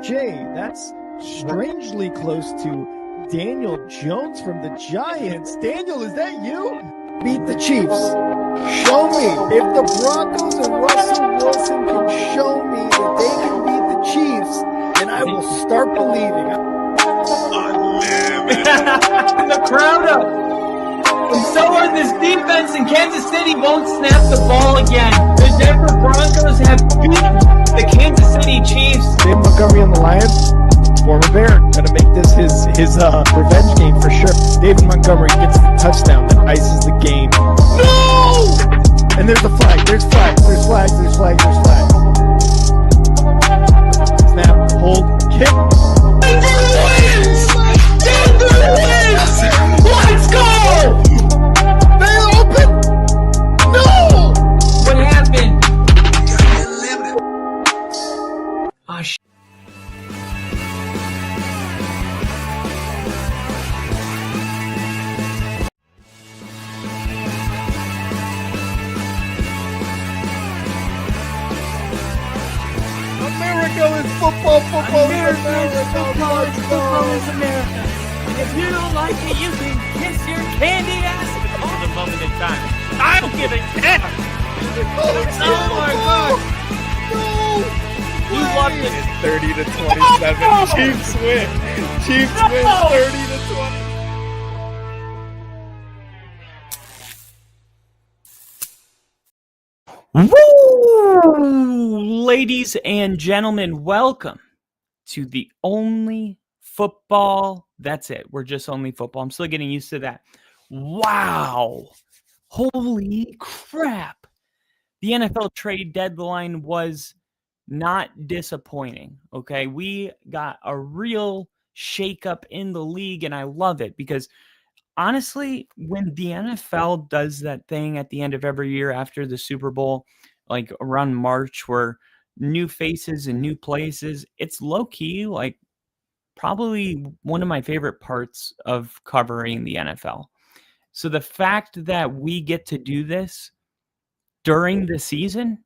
Jay, that's strangely close to Daniel Jones from the Giants. Daniel, is that you? Beat the Chiefs. Show me. If the Broncos and Russell Wilson can show me that they can beat the Chiefs, then I will start believing. And the crowd up. And so on this defense, and Kansas City won't snap the ball again. The Denver Broncos have beaten the Kansas City Chiefs. Dave Montgomery on the Lions, former Bear, gonna make this his revenge game for sure. David Montgomery gets the touchdown that ices the game. No! And there's a flag. There's flags. There's flags. There's flags. There's flags. Snap. Hold. Kick. Denver wins! Denver wins! Let's go! They open. No! What happened? Oh, shit. America is football. Football is Football is America. And if you don't like it, you can kiss your candy ass. For the moment in time, I don't give a damn. Oh my God! No! You loved it. 30 to 27. Oh! Chiefs win. Chiefs No! win 30 to 20. Woo! Ladies and gentlemen, welcome to the only football. That's it. We're just only football. I'm still getting used to that. Wow. Holy crap. The NFL trade deadline was not disappointing. Okay. We got a real shakeup in the league, and I love it because honestly, when the NFL does that thing at the end of every year after the Super Bowl, like around March, where new faces and new places, it's low key, like probably one of my favorite parts of covering the NFL. So the fact that we get to do this during the season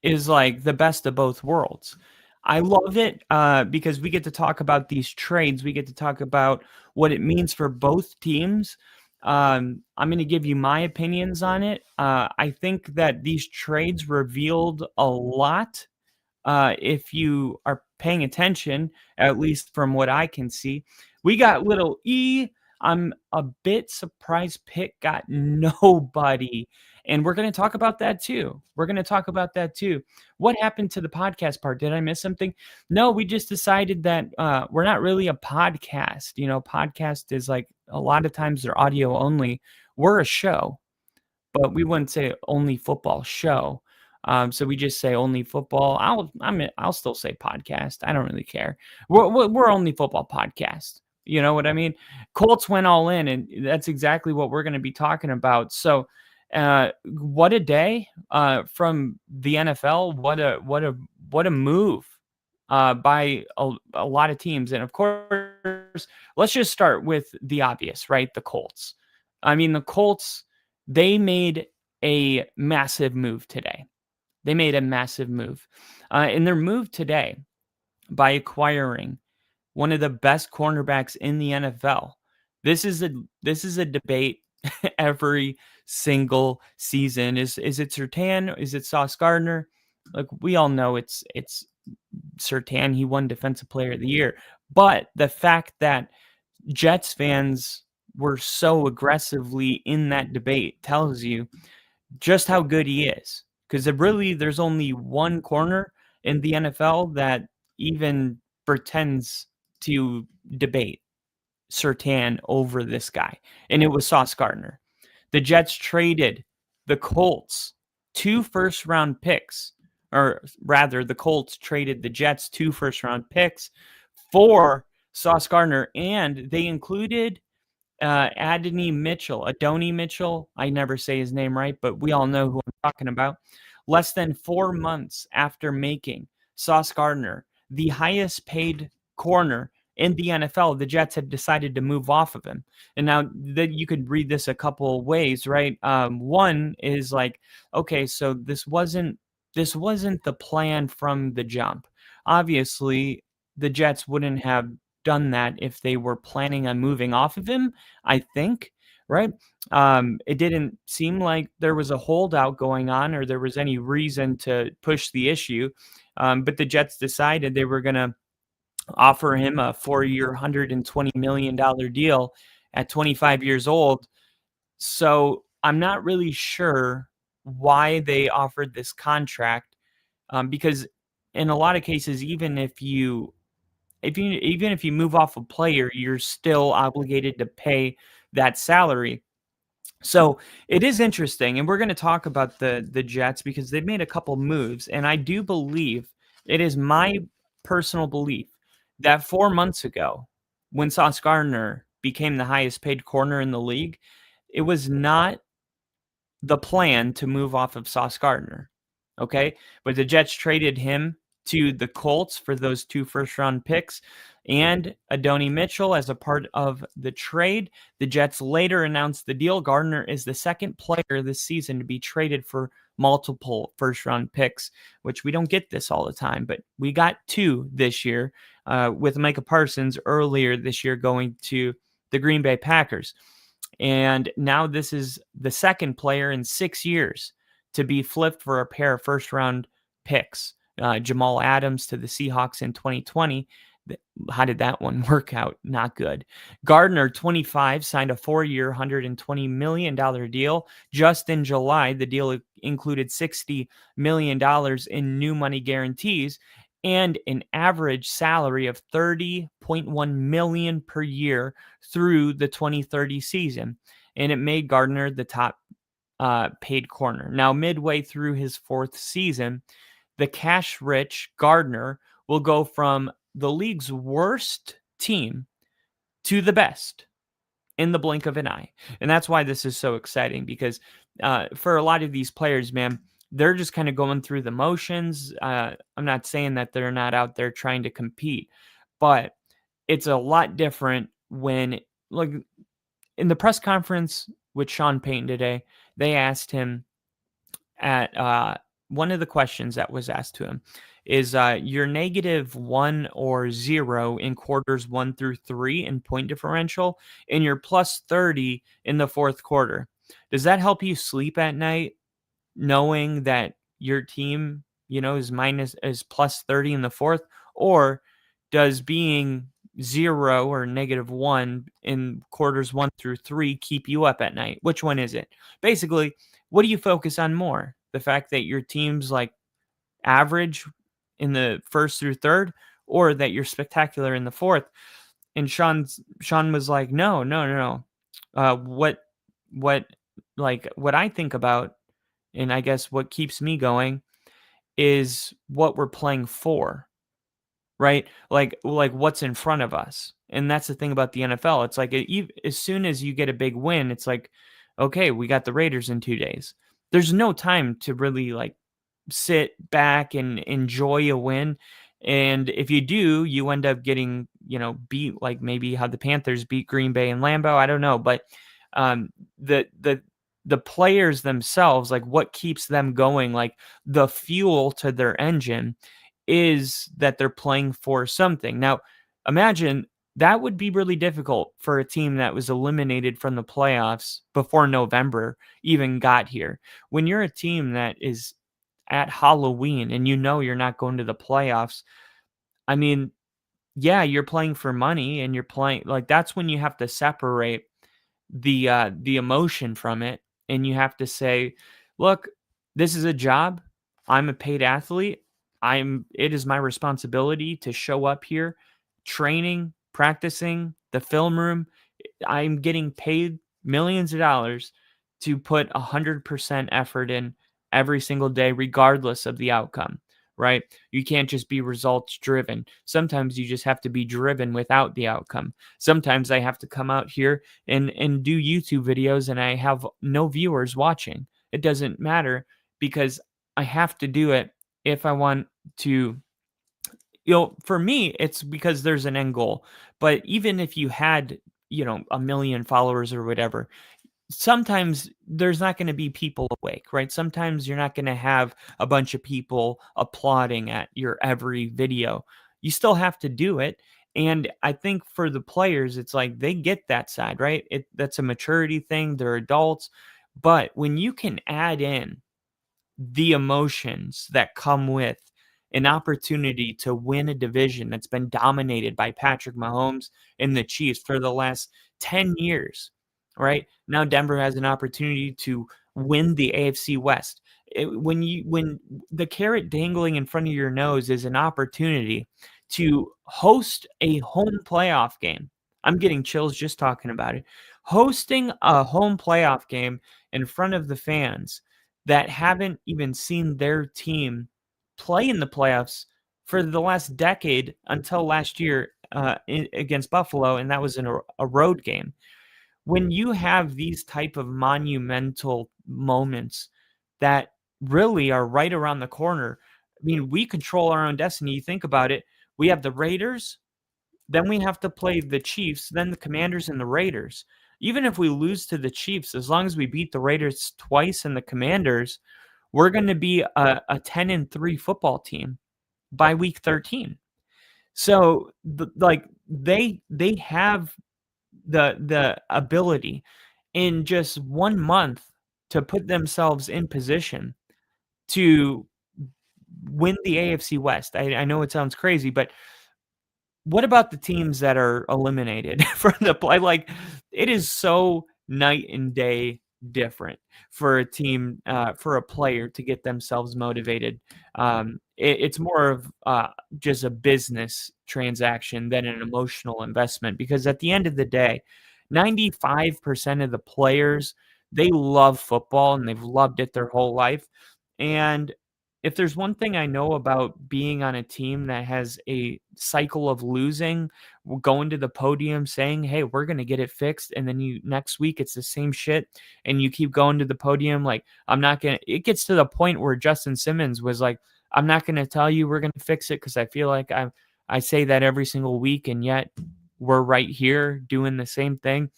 is like the best of both worlds. I love it because we get to talk about these trades. We get to talk about what it means for both teams. I'm going to give you my opinions on it. I think that these trades revealed a lot. If you are paying attention, at least from what I can see, we got little E. I'm a bit surprised Pitt got nobody. And we're going to talk about that too. What happened to the podcast part? Did I miss something? No, we just decided that we're not really a podcast. You know, podcast is like a lot of times they're audio only. We're a show, but we wouldn't say only football show. So we just say only football. I'll still say podcast. I don't really care. We're only football podcast. You know what I mean? Colts went all in, and that's exactly what we're going to be talking about. So, what a day from the NFL! What a move by a lot of teams, and of course, let's just start with the obvious, right? The Colts. I mean, the Colts, they made a massive move today. And their move today by acquiring one of the best cornerbacks in the NFL. This is a debate every single season. Is it Surtain? Is it Sauce Gardner? Like, we all know it's Surtain. He won Defensive Player of the Year. But the fact that Jets fans were so aggressively in that debate tells you just how good he is. Because really, there's only one corner in the NFL that even pretends to debate Surtain over this guy, and it was Sauce Gardner. The Jets traded the Colts 2 first-round picks, or rather, the Colts traded the Jets 2 first-round picks for Sauce Gardner, and they included Adonai Mitchell. I never say his name right, but we all know who I'm talking about. Less than 4 months after making Sauce Gardner the highest paid corner in the NFL, the Jets have decided to move off of him. And now that you could read this a couple ways, right? One is like, okay, so this wasn't the plan from the jump. Obviously, the Jets wouldn't have done that if they were planning on moving off of him, I think, right? It didn't seem like there was a holdout going on or there was any reason to push the issue. But the Jets decided they were going to offer him a 4-year, $120 million deal at 25 years old. So I'm not really sure why they offered this contract, because in a lot of cases, even if you move off a player, you're still obligated to pay that salary. So it is interesting, and we're going to talk about the Jets because they've made a couple moves, and I do believe, it is my personal belief, that 4 months ago, when Sauce Gardner became the highest paid corner in the league, it was not the plan to move off of Sauce Gardner, okay? But the Jets traded him to the Colts for those 2 first-round picks and Adonai Mitchell as a part of the trade. The Jets later announced the deal. Gardner is the second player this season to be traded for multiple first-round picks, which we don't get this all the time, but we got 2 this year, with Micah Parsons earlier this year going to the Green Bay Packers. And now this is the second player in 6 years to be flipped for a pair of first-round picks. Jamal Adams to the Seahawks in 2020. How did that one work out? Not good. Gardner, 25, signed a 4-year, $120 million deal. Just in July, the deal included $60 million in new money guarantees and an average salary of $30.1 million per year through the 2030 season. And it made Gardner the top paid corner. Now, midway through his 4th season, the cash-rich Gardner will go from the league's worst team to the best in the blink of an eye. And that's why this is so exciting, because for a lot of these players, man, they're just kind of going through the motions. I'm not saying that they're not out there trying to compete, but it's a lot different when, like, in the press conference with Sean Payton today, they asked him at one of the questions that was asked to him is your -1 or 0 in quarters 1 through 3 in point differential, and your +30 in the 4th quarter. Does that help you sleep at night, knowing that your team, is +30 in the 4th, or does being 0 or -1 in quarters 1 through 3 keep you up at night? Which one is it? Basically, what do you focus on more? The fact that your team's like average in the 1st through 3rd, or that you're spectacular in the 4th? And Sean was like, no. What I think about, and I guess what keeps me going, is what we're playing for, right? Like what's in front of us. And that's the thing about the NFL. It's like as soon as you get a big win, it's like, okay, we got the Raiders in 2 days. There's no time to really sit back and enjoy a win. And if you do, you end up getting, beat, like maybe how the Panthers beat Green Bay and Lambeau. I don't know. But the players themselves, like what keeps them going, like the fuel to their engine, is that they're playing for something. Now, imagine that would be really difficult for a team that was eliminated from the playoffs before November even got here. When you're a team that is at Halloween and you're not going to the playoffs, I mean, yeah, you're playing for money, and you're playing, like, that's when you have to separate the emotion from it, and you have to say, look, this is a job. I'm a paid athlete. It is my responsibility to show up here, training, practicing, the film room. I'm getting paid millions of dollars to put 100% effort in every single day, regardless of the outcome, right? You can't just be results driven. Sometimes you just have to be driven without the outcome. Sometimes I have to come out here and do YouTube videos and I have no viewers watching. It doesn't matter, because I have to do it if I want to. For me, it's because there's an end goal. But even if you had, 1 million followers or whatever, sometimes there's not going to be people awake, right? Sometimes you're not going to have a bunch of people applauding at your every video. you still have to do it. And I think for the players, it's like they get that side, right? That's a maturity thing. They're adults. But when you can add in the emotions that come with an opportunity to win a division that's been dominated by Patrick Mahomes and the Chiefs for the last 10 years, right? Now Denver has an opportunity to win the AFC West. When the carrot dangling in front of your nose is an opportunity to host a home playoff game. I'm getting chills just talking about it. Hosting a home playoff game in front of the fans that haven't even seen their team play in the playoffs for the last decade until last year against Buffalo, and that was in a road game. When you have these type of monumental moments that really are right around the corner, I mean, we control our own destiny. You think about it. We have the Raiders, then we have to play the Chiefs, then the Commanders and the Raiders. Even if we lose to the Chiefs, as long as we beat the Raiders twice and the Commanders, we're going to be a 10-3 football team by week 13. So they have the ability in just 1 month to put themselves in position to win the AFC West. I know it sounds crazy, but what about the teams that are eliminated from the play? Like, it is so night and day different for a team, for a player to get themselves motivated. It's more of just a business transaction than an emotional investment, because at the end of the day, 95% of the players, they love football and they've loved it their whole life. And if there's one thing I know about being on a team that has a cycle of losing, going to the podium saying, hey, we're going to get it fixed. And then next week it's the same shit. And you keep going to the podium. Like, it gets to the point where Justin Simmons was like, I'm not going to tell you we're going to fix it, because I feel like I say that every single week. And yet we're right here doing the same thing.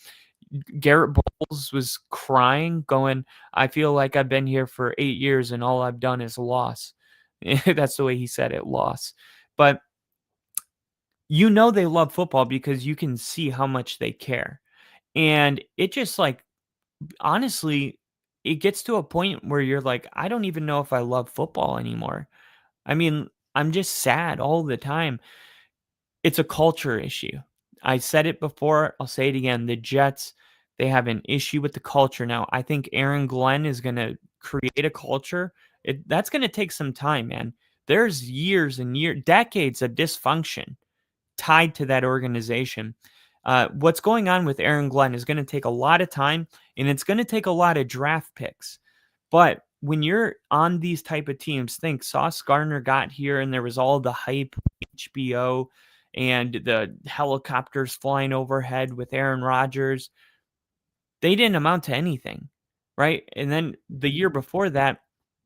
Garrett Bowles was crying, going, I feel like I've been here for 8 years and all I've done is loss. That's the way he said it, loss. But they love football because you can see how much they care. And it just, like, honestly, it gets to a point where you're like, I don't even know if I love football anymore. I mean, I'm just sad all the time. It's a culture issue. I said it before, I'll say it again. The Jets, they have an issue with the culture now. I think Aaron Glenn is going to create a culture. That's going to take some time, man. There's years and decades of dysfunction tied to that organization. What's going on with Aaron Glenn is going to take a lot of time, and it's going to take a lot of draft picks. But when you're on these type of teams, think Sauce Gardner got here and there was all the hype, HBO, and the helicopters flying overhead with Aaron Rodgers. They didn't amount to anything, right? And then the year before that,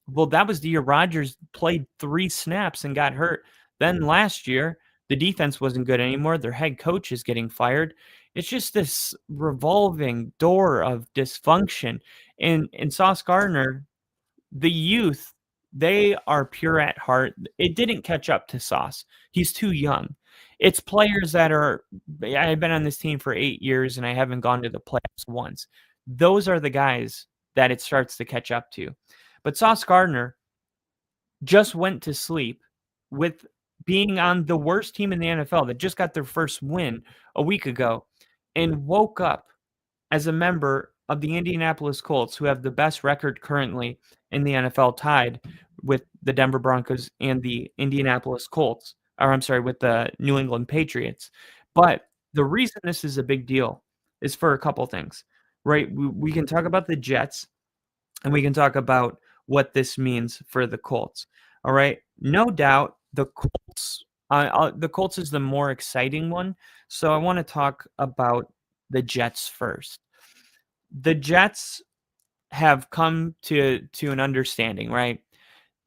well, that was the year Rodgers played 3 snaps and got hurt. Then last year, the defense wasn't good anymore. Their head coach is getting fired. It's just this revolving door of dysfunction. And Sauce Gardner, the youth, they are pure at heart. It didn't catch up to Sauce. He's too young. It's players that I've been on this team for 8 years and I haven't gone to the playoffs once. Those are the guys that it starts to catch up to. But Sauce Gardner just went to sleep with being on the worst team in the NFL that just got their first win a week ago, and woke up as a member of the Indianapolis Colts, who have the best record currently in the NFL, tied with the Denver Broncos and the Indianapolis Colts, with the New England Patriots. But the reason this is a big deal is for a couple things, right? We can talk about the Jets, and we can talk about what this means for the Colts. All right. No doubt the Colts is the more exciting one. So I want to talk about the Jets first. The Jets have come to an understanding, right,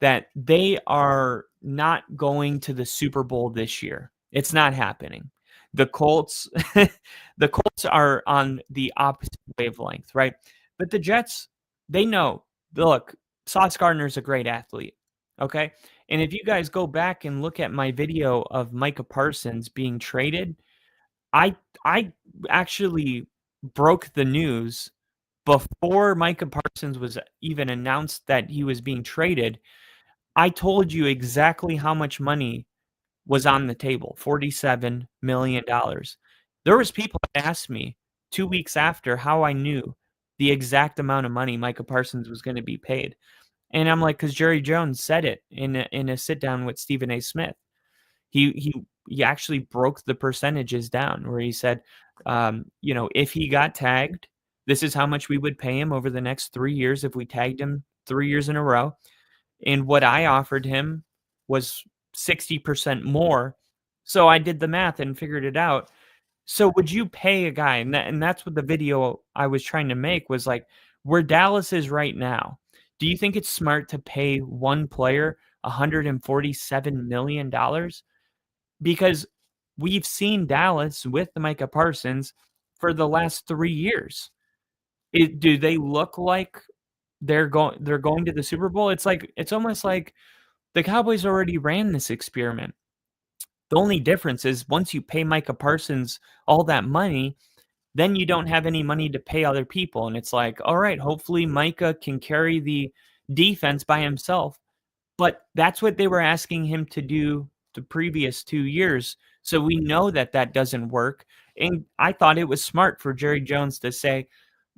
that they are not going to the Super Bowl this year. It's not happening. The Colts are on the opposite wavelength, right? But the Jets, they know, look, Sauce Gardner is a great athlete, okay? And if you guys go back and look at my video of Micah Parsons being traded, I actually broke the news before Micah Parsons was even announced that he was being traded. I told you exactly how much money was on the table, $47 million. There was people that asked me 2 weeks after how I knew the exact amount of money Micah Parsons was going to be paid. And I'm like, because Jerry Jones said it in a sit down with Stephen A. Smith. He actually broke the percentages down where he said, if he got tagged, this is how much we would pay him over the next 3 years if we tagged him 3 years in a row. And what I offered him was 60% more. So I did the math and figured it out. So would you pay a guy? And that's what the video I was trying to make was like, where Dallas is right now. Do you think it's smart to pay one player $147 million? Because we've seen Dallas with Micah Parsons for the last 3 years. Do they look like they're going to the Super Bowl? It's almost like the Cowboys already ran this experiment. The only difference is once you pay Micah Parsons all that money, then you don't have any money to pay other people. And it's like, all right, hopefully Micah can carry the defense by himself. But that's what they were asking him to do the previous 2 years. So we know that that doesn't work. And I thought it was smart for Jerry Jones to say,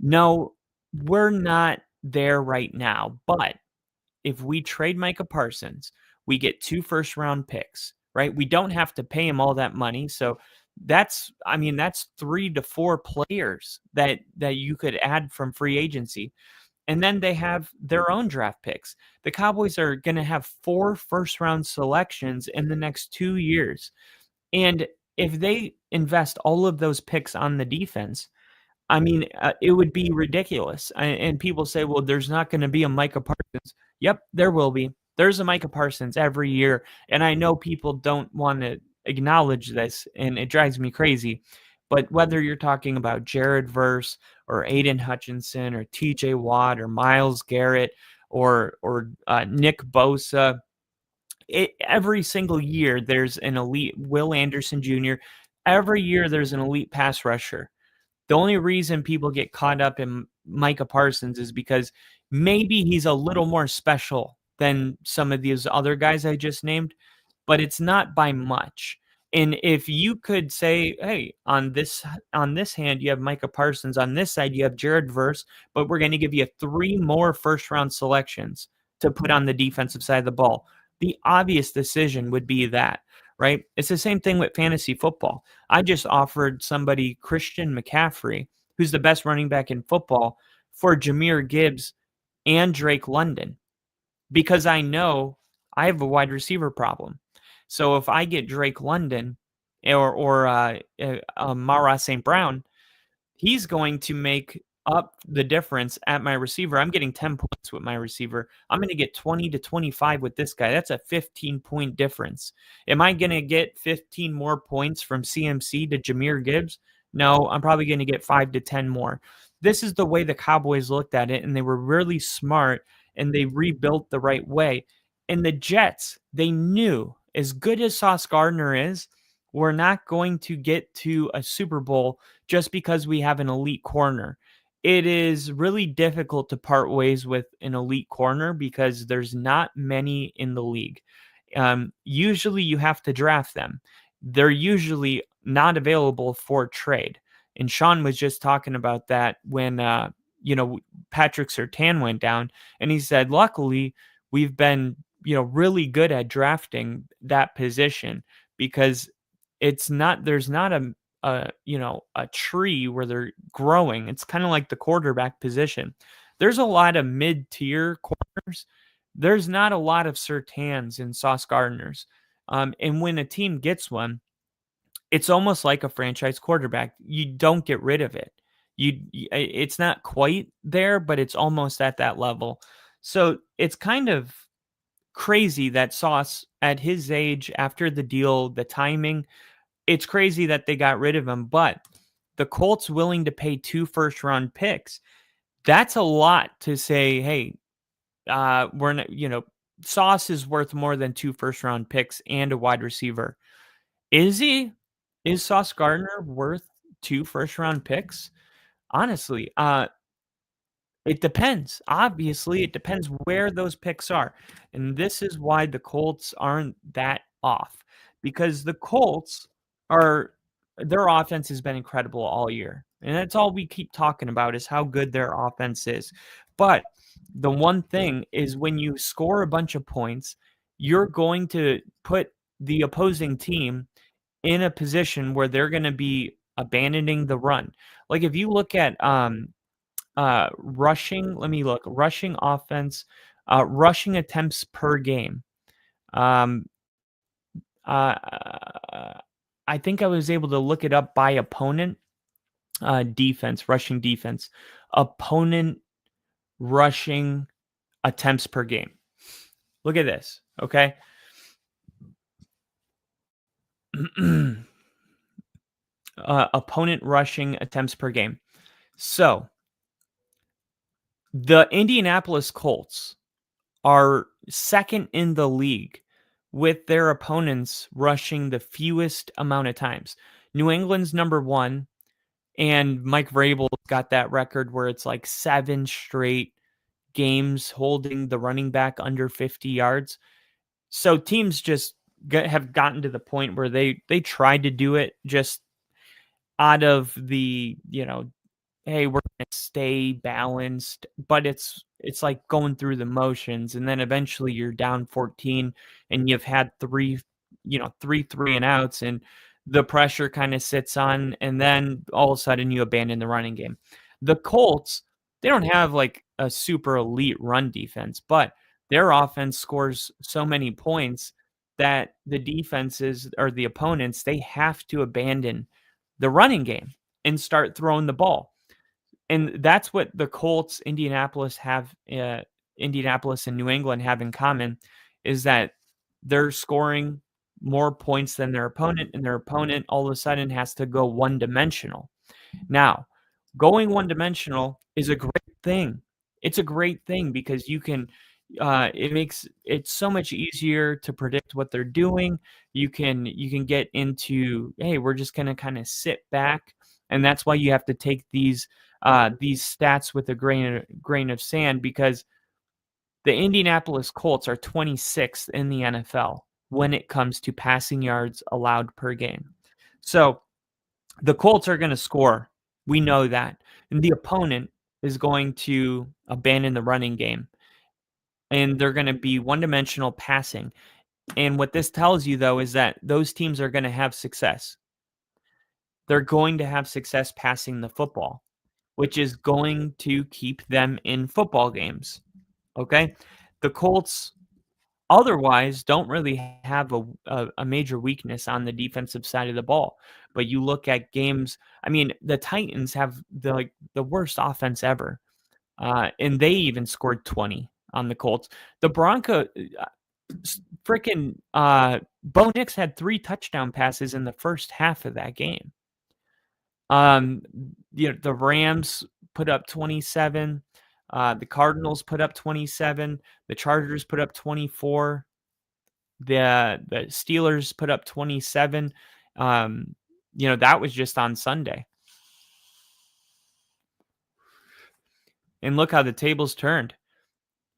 no, we're not there right now. But if we trade Micah Parsons, we get 2 first-round picks, right? We don't have to pay him all that money. So that's 3 to 4 players that you could add from free agency. And then they have their own draft picks. The Cowboys are going to have 4 first-round selections in the next 2 years. And if they invest all of those picks on the defense, it would be ridiculous. And people say, well, there's not going to be a Micah Parsons. Yep, there will be. There's a Micah Parsons every year. And I know people don't want to acknowledge this, and it drives me crazy. But whether you're talking about Jared Verse or Aiden Hutchinson or TJ Watt or Myles Garrett or Nick Bosa, every single year there's an elite Will Anderson Jr. Every year there's an elite pass rusher. The only reason people get caught up in Micah Parsons is because maybe he's a little more special than some of these other guys I just named, but it's not by much. And if you could say, hey, on this hand, you have Micah Parsons. On this side, you have Jared Verse, but we're going to give you 3 more first-round selections to put on the defensive side of the ball. The obvious decision would be that, right? It's the same thing with fantasy football. I just offered somebody Christian McCaffrey, who's the best running back in football, for Jahmyr Gibbs and Drake London, because I know I have a wide receiver problem. So if I get Drake London or Mara St. Brown, he's going to make up the difference at my receiver. I'm getting 10 points with my receiver. I'm going to get 20 to 25 with this guy. That's a 15-point difference. Am I going to get 15 more points from CMC to Jahmyr Gibbs? No, I'm probably going to get 5 to 10 more. This is the way the Cowboys looked at it, and they were really smart, and they rebuilt the right way. And the Jets, they knew, as good as Sauce Gardner is, we're not going to get to a Super Bowl just because we have an elite corner. It is really difficult to part ways with an elite corner because there's not many in the league. Usually you have to draft them. They're usually not available for trade. And Sean was just talking about that when, Patrick Surtain went down, and he said, luckily we've been, really good at drafting that position because there's not a tree where they're growing. It's kind of like the quarterback position. There's a lot of mid-tier corners. There's not a lot of Surtains and Sauce Gardners. And when a team gets one, it's almost like a franchise quarterback. You don't get rid of it. It's not quite there, but it's almost at that level. So it's kind of crazy that Sauce, at his age, after the deal, the timing, it's crazy that they got rid of him. But the Colts willing to pay 2 first-round picks, that's a lot to say, hey, we're not, Sauce is worth more than 2 first-round picks and a wide receiver. Is he? Is Sauce Gardner worth 2 first-round picks? Honestly, it depends. Obviously, it depends where those picks are. And this is why the Colts aren't that off. Because the Colts their offense has been incredible all year. And that's all we keep talking about is how good their offense is. But the one thing is when you score a bunch of points, you're going to put the opposing team in a position where they're going to be abandoning the run. Like if you look at rushing, let me look. Rushing offense, rushing attempts per game. Um, I think I was able to look it up by opponent. Defense, rushing defense, opponent rushing attempts per game. Look at this, okay? Opponent rushing attempts per game. So the Indianapolis Colts are second in the league with their opponents rushing the fewest amount of times. New England's number 1, and Mike Vrabel got that record where it's like 7 straight games holding the running back under 50 yards. So teams just have gotten to the point where they tried to do it just out of the, hey, we're going to stay balanced, but it's like going through the motions, and then eventually you're down 14 and you've had three and outs, and the pressure kind of sits on, and then all of a sudden you abandon the running game. The Colts, they don't have like a super elite run defense, but their offense scores so many points that the defenses or the opponents, they have to abandon the running game and start throwing the ball. And that's what the Colts, Indianapolis and New England have in common, is that they're scoring more points than their opponent, and their opponent all of a sudden has to go one-dimensional. Now, going one-dimensional is a great thing. It's a great thing because you can it makes it so much easier to predict what they're doing. You can get into, hey, we're just going to kind of sit back, and that's why you have to take these stats with a grain of sand, because the Indianapolis Colts are 26th in the NFL when it comes to passing yards allowed per game. So the Colts are going to score. We know that. And the opponent is going to abandon the running game, and they're going to be one-dimensional passing. And what this tells you, though, is that those teams are going to have success. They're going to have success passing the football, which is going to keep them in football games. Okay? The Colts otherwise don't really have a major weakness on the defensive side of the ball. But you look at games, I mean, the Titans have the worst offense ever. And they even scored 20 on the Colts. The Broncos, Bo Nix had 3 touchdown passes in the first half of that game. The Rams put up 27. The Cardinals put up 27. The Chargers put up 24. The Steelers put up 27. That was just on Sunday. And look how the tables turned.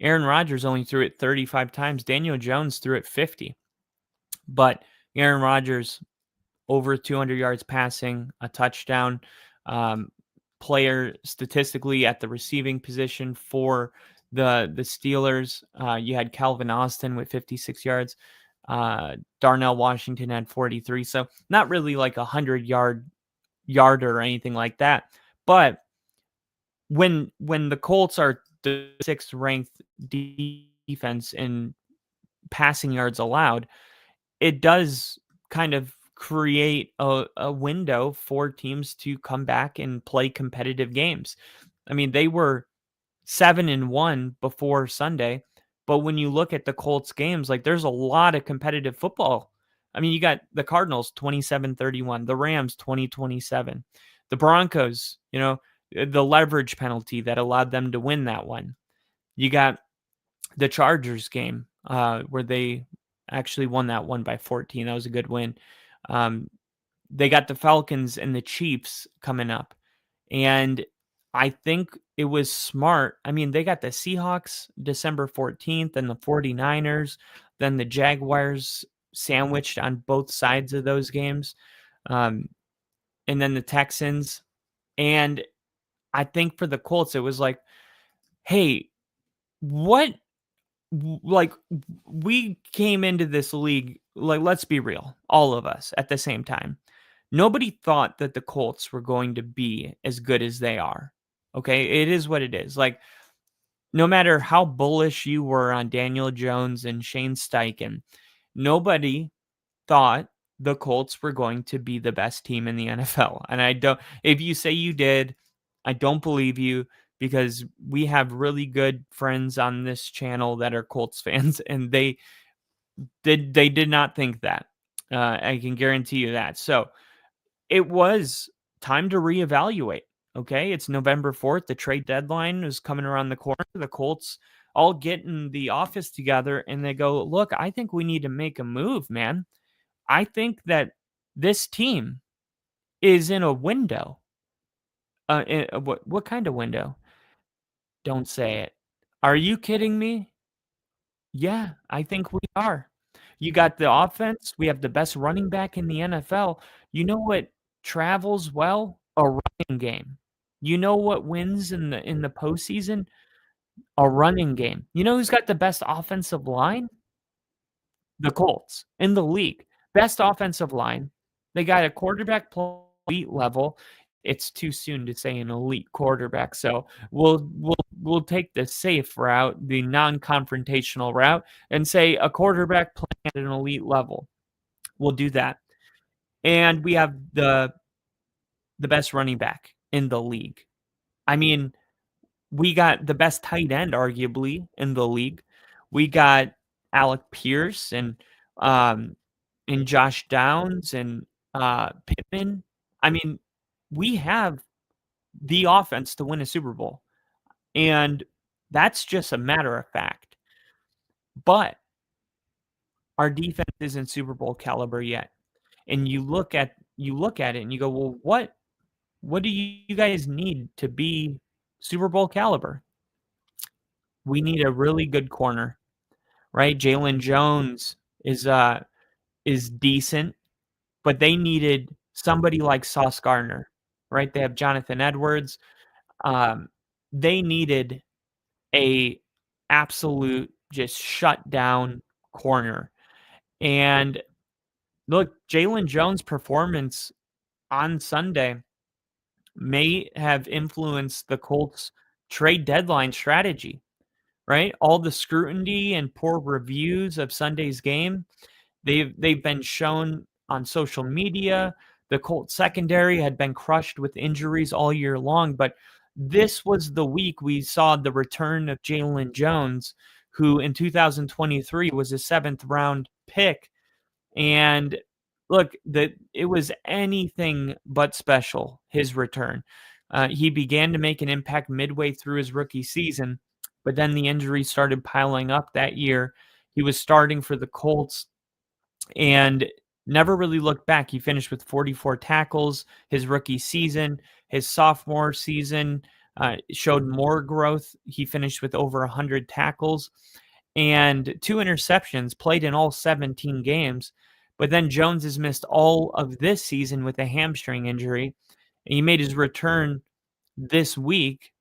Aaron Rodgers only threw it 35 times. Daniel Jones threw it 50. But Aaron Rodgers, over 200 yards passing, a touchdown. Player statistically at the receiving position for the Steelers. You had Calvin Austin with 56 yards. Darnell Washington had 43. So not really like a 100-yarder or anything like that. But when the Colts are the 6th ranked defense in passing yards allowed, it does kind of create a window for teams to come back and play competitive games. I mean, they were 7-1 before Sunday, but when you look at the Colts games, like there's a lot of competitive football. I mean, you got the Cardinals 27-31, the Rams 20-27, the Broncos, the leverage penalty that allowed them to win that one. You got the Chargers game where they actually won that one by 14. That was a good win. They got the Falcons and the Chiefs coming up. And I think it was smart. I mean, they got the Seahawks December 14th and the 49ers, then the Jaguars sandwiched on both sides of those games, and then the Texans. And I think for the Colts, it was like, hey, what? Like, we came into this league, like, let's be real, all of us at the same time. Nobody thought that the Colts were going to be as good as they are. Okay, it is what it is. Like, no matter how bullish you were on Daniel Jones and Shane Steichen, nobody thought the Colts were going to be the best team in the NFL. And if you say you did, I don't believe you, because we have really good friends on this channel that are Colts fans, and they did not think that. I can guarantee you that. So it was time to reevaluate. Okay, it's November 4th. The trade deadline is coming around the corner. The Colts all get in the office together and they go, look, I think we need to make a move, man. I think that this team is in a window. What kind of window? Don't say it. Are you kidding me? Yeah, I think we are. You got the offense. We have the best running back in the NFL. You know what travels well? A running game. You know what wins in the postseason? A running game. You know who's got the best offensive line? The Colts in the league. Best offensive line. They got a quarterback play elite level. It's too soon to say an elite quarterback, so we'll take the safe route, the non-confrontational route, and say a quarterback playing at an elite level. We'll do that. And we have the best running back in the league. I mean, we got the best tight end, arguably, in the league. We got Alec Pierce and Josh Downs and Pittman. I mean, we have the offense to win a Super Bowl. And that's just a matter of fact. But our defense isn't Super Bowl caliber yet. And you look at it and you go, well, what do you guys need to be Super Bowl caliber? We need a really good corner, right? Jalen Jones is decent, but they needed somebody like Sauce Gardner, right? They have Jonathan Edwards. They needed a absolute just shut down corner. And look, Jalen Jones' performance on Sunday may have influenced the Colts trade deadline strategy, right? All the scrutiny and poor reviews of Sunday's game, they've been shown on social media. The Colts secondary had been crushed with injuries all year long, but this was the week we saw the return of Jalen Jones, who in 2023 was a 7th round pick. And look, it was anything but special, his return. He began to make an impact midway through his rookie season, but then the injuries started piling up that year. He was starting for the Colts and never really looked back. He finished with 44 tackles his rookie season. His sophomore season showed more growth. He finished with over 100 tackles and 2 interceptions, played in all 17 games. But then Jones has missed all of this season with a hamstring injury. And he made his return this week,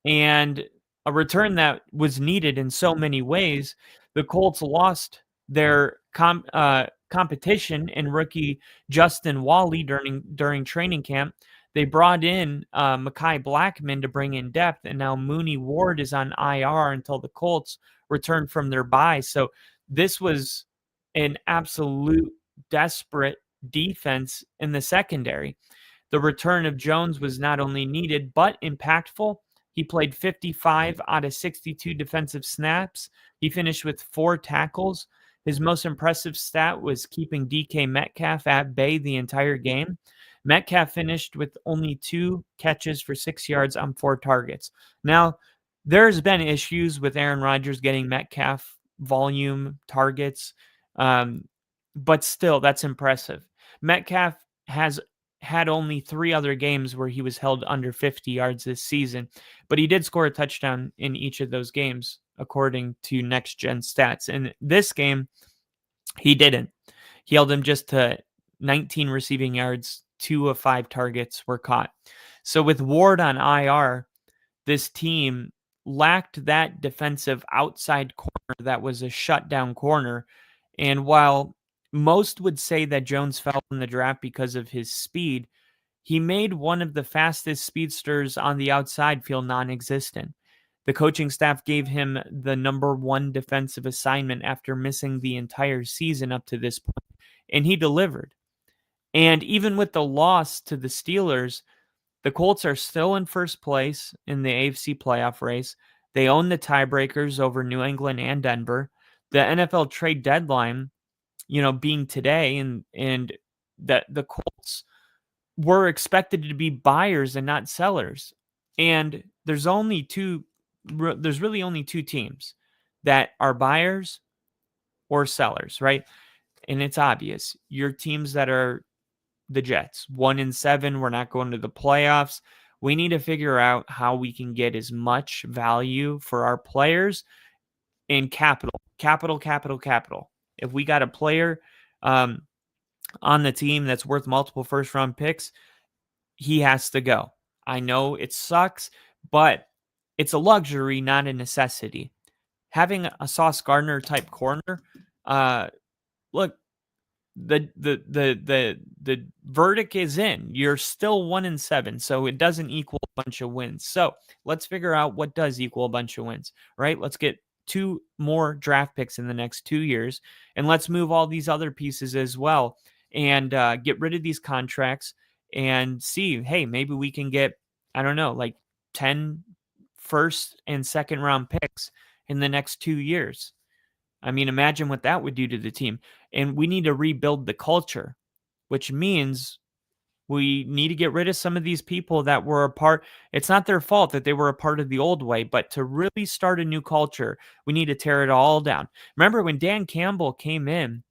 and a return that was needed in so many ways. The Colts lost their competition in rookie Justin Wally during training camp. They brought in Mekhi Blackman to bring in depth, and now Mooney Ward is on IR until the Colts return from their bye. So this was an absolute desperate defense in the secondary. The return of Jones was not only needed, but impactful. He played 55 out of 62 defensive snaps. He finished with 4 tackles. His most impressive stat was keeping DK Metcalf at bay the entire game. Metcalf finished with only 2 catches for 6 yards on 4 targets. Now, there's been issues with Aaron Rodgers getting Metcalf volume targets. But still, that's impressive. Metcalf has had only 3 other games where he was held under 50 yards this season, but he did score a touchdown in each of those games, according to Next Gen Stats. In this game, he didn't. He held him just to 19 receiving yards. 2 of 5 targets were caught. So with Ward on IR, this team lacked that defensive outside corner that was a shutdown corner. And while most would say that Jones fell in the draft because of his speed, he made one of the fastest speedsters on the outside feel non-existent. The coaching staff gave him the number 1 defensive assignment after missing the entire season up to this point, and he delivered. And even with the loss to the Steelers, the Colts are still in first place in the AFC playoff race. They own the tiebreakers over New England and Denver. The NFL trade deadline, being today, and that the Colts were expected to be buyers and not sellers. And there's really only 2 teams that are buyers or sellers, right? And it's obvious. Your teams that are the Jets, 1-7, we're not going to the playoffs. We need to figure out how we can get as much value for our players in capital. If we got a player on the team that's worth multiple first-round picks, he has to go. I know it sucks, but it's a luxury, not a necessity. Having a Sauce Gardner type corner, look, the verdict is in. You're still 1-7, so it doesn't equal a bunch of wins. So let's figure out what does equal a bunch of wins, right? Let's get 2 more draft picks in the next 2 years, and let's move all these other pieces as well, and get rid of these contracts and see, hey, maybe we can get, I don't know, like 10 first and second round picks in the next 2 years. I mean, imagine what that would do to the team. And we need to rebuild the culture, which means we need to get rid of some of these people that were a part. It's not their fault that they were a part of the old way, but to really start a new culture, we need to tear it all down. Remember when Dan Campbell came in,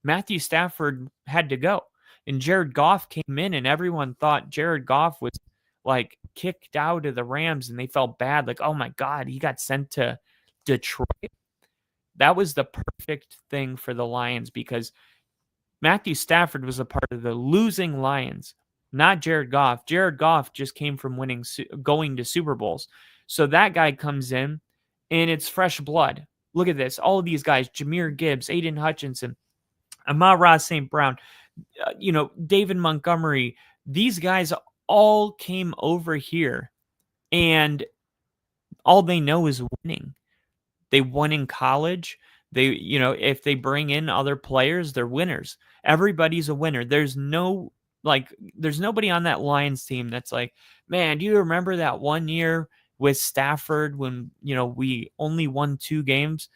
Matthew Stafford had to go, and Jared Goff came in, and everyone thought Jared Goff was like kicked out of the Rams, and they felt bad. Like, oh my God, he got sent to Detroit. That was the perfect thing for the Lions because Matthew Stafford was a part of the losing Lions, not Jared Goff. Jared Goff just came from going to Super Bowls. So that guy comes in, and it's fresh blood. Look at this. All of these guys, Jahmyr Gibbs, Aiden Hutchinson, Amon-Ra St. Brown, David Montgomery. These guys all came over here, and all they know is winning. They won in college. If they bring in other players, they're winners. Everybody's a winner. There's nobody on that Lions team that's like, man, do you remember that one year with Stafford when, we only won 2 games?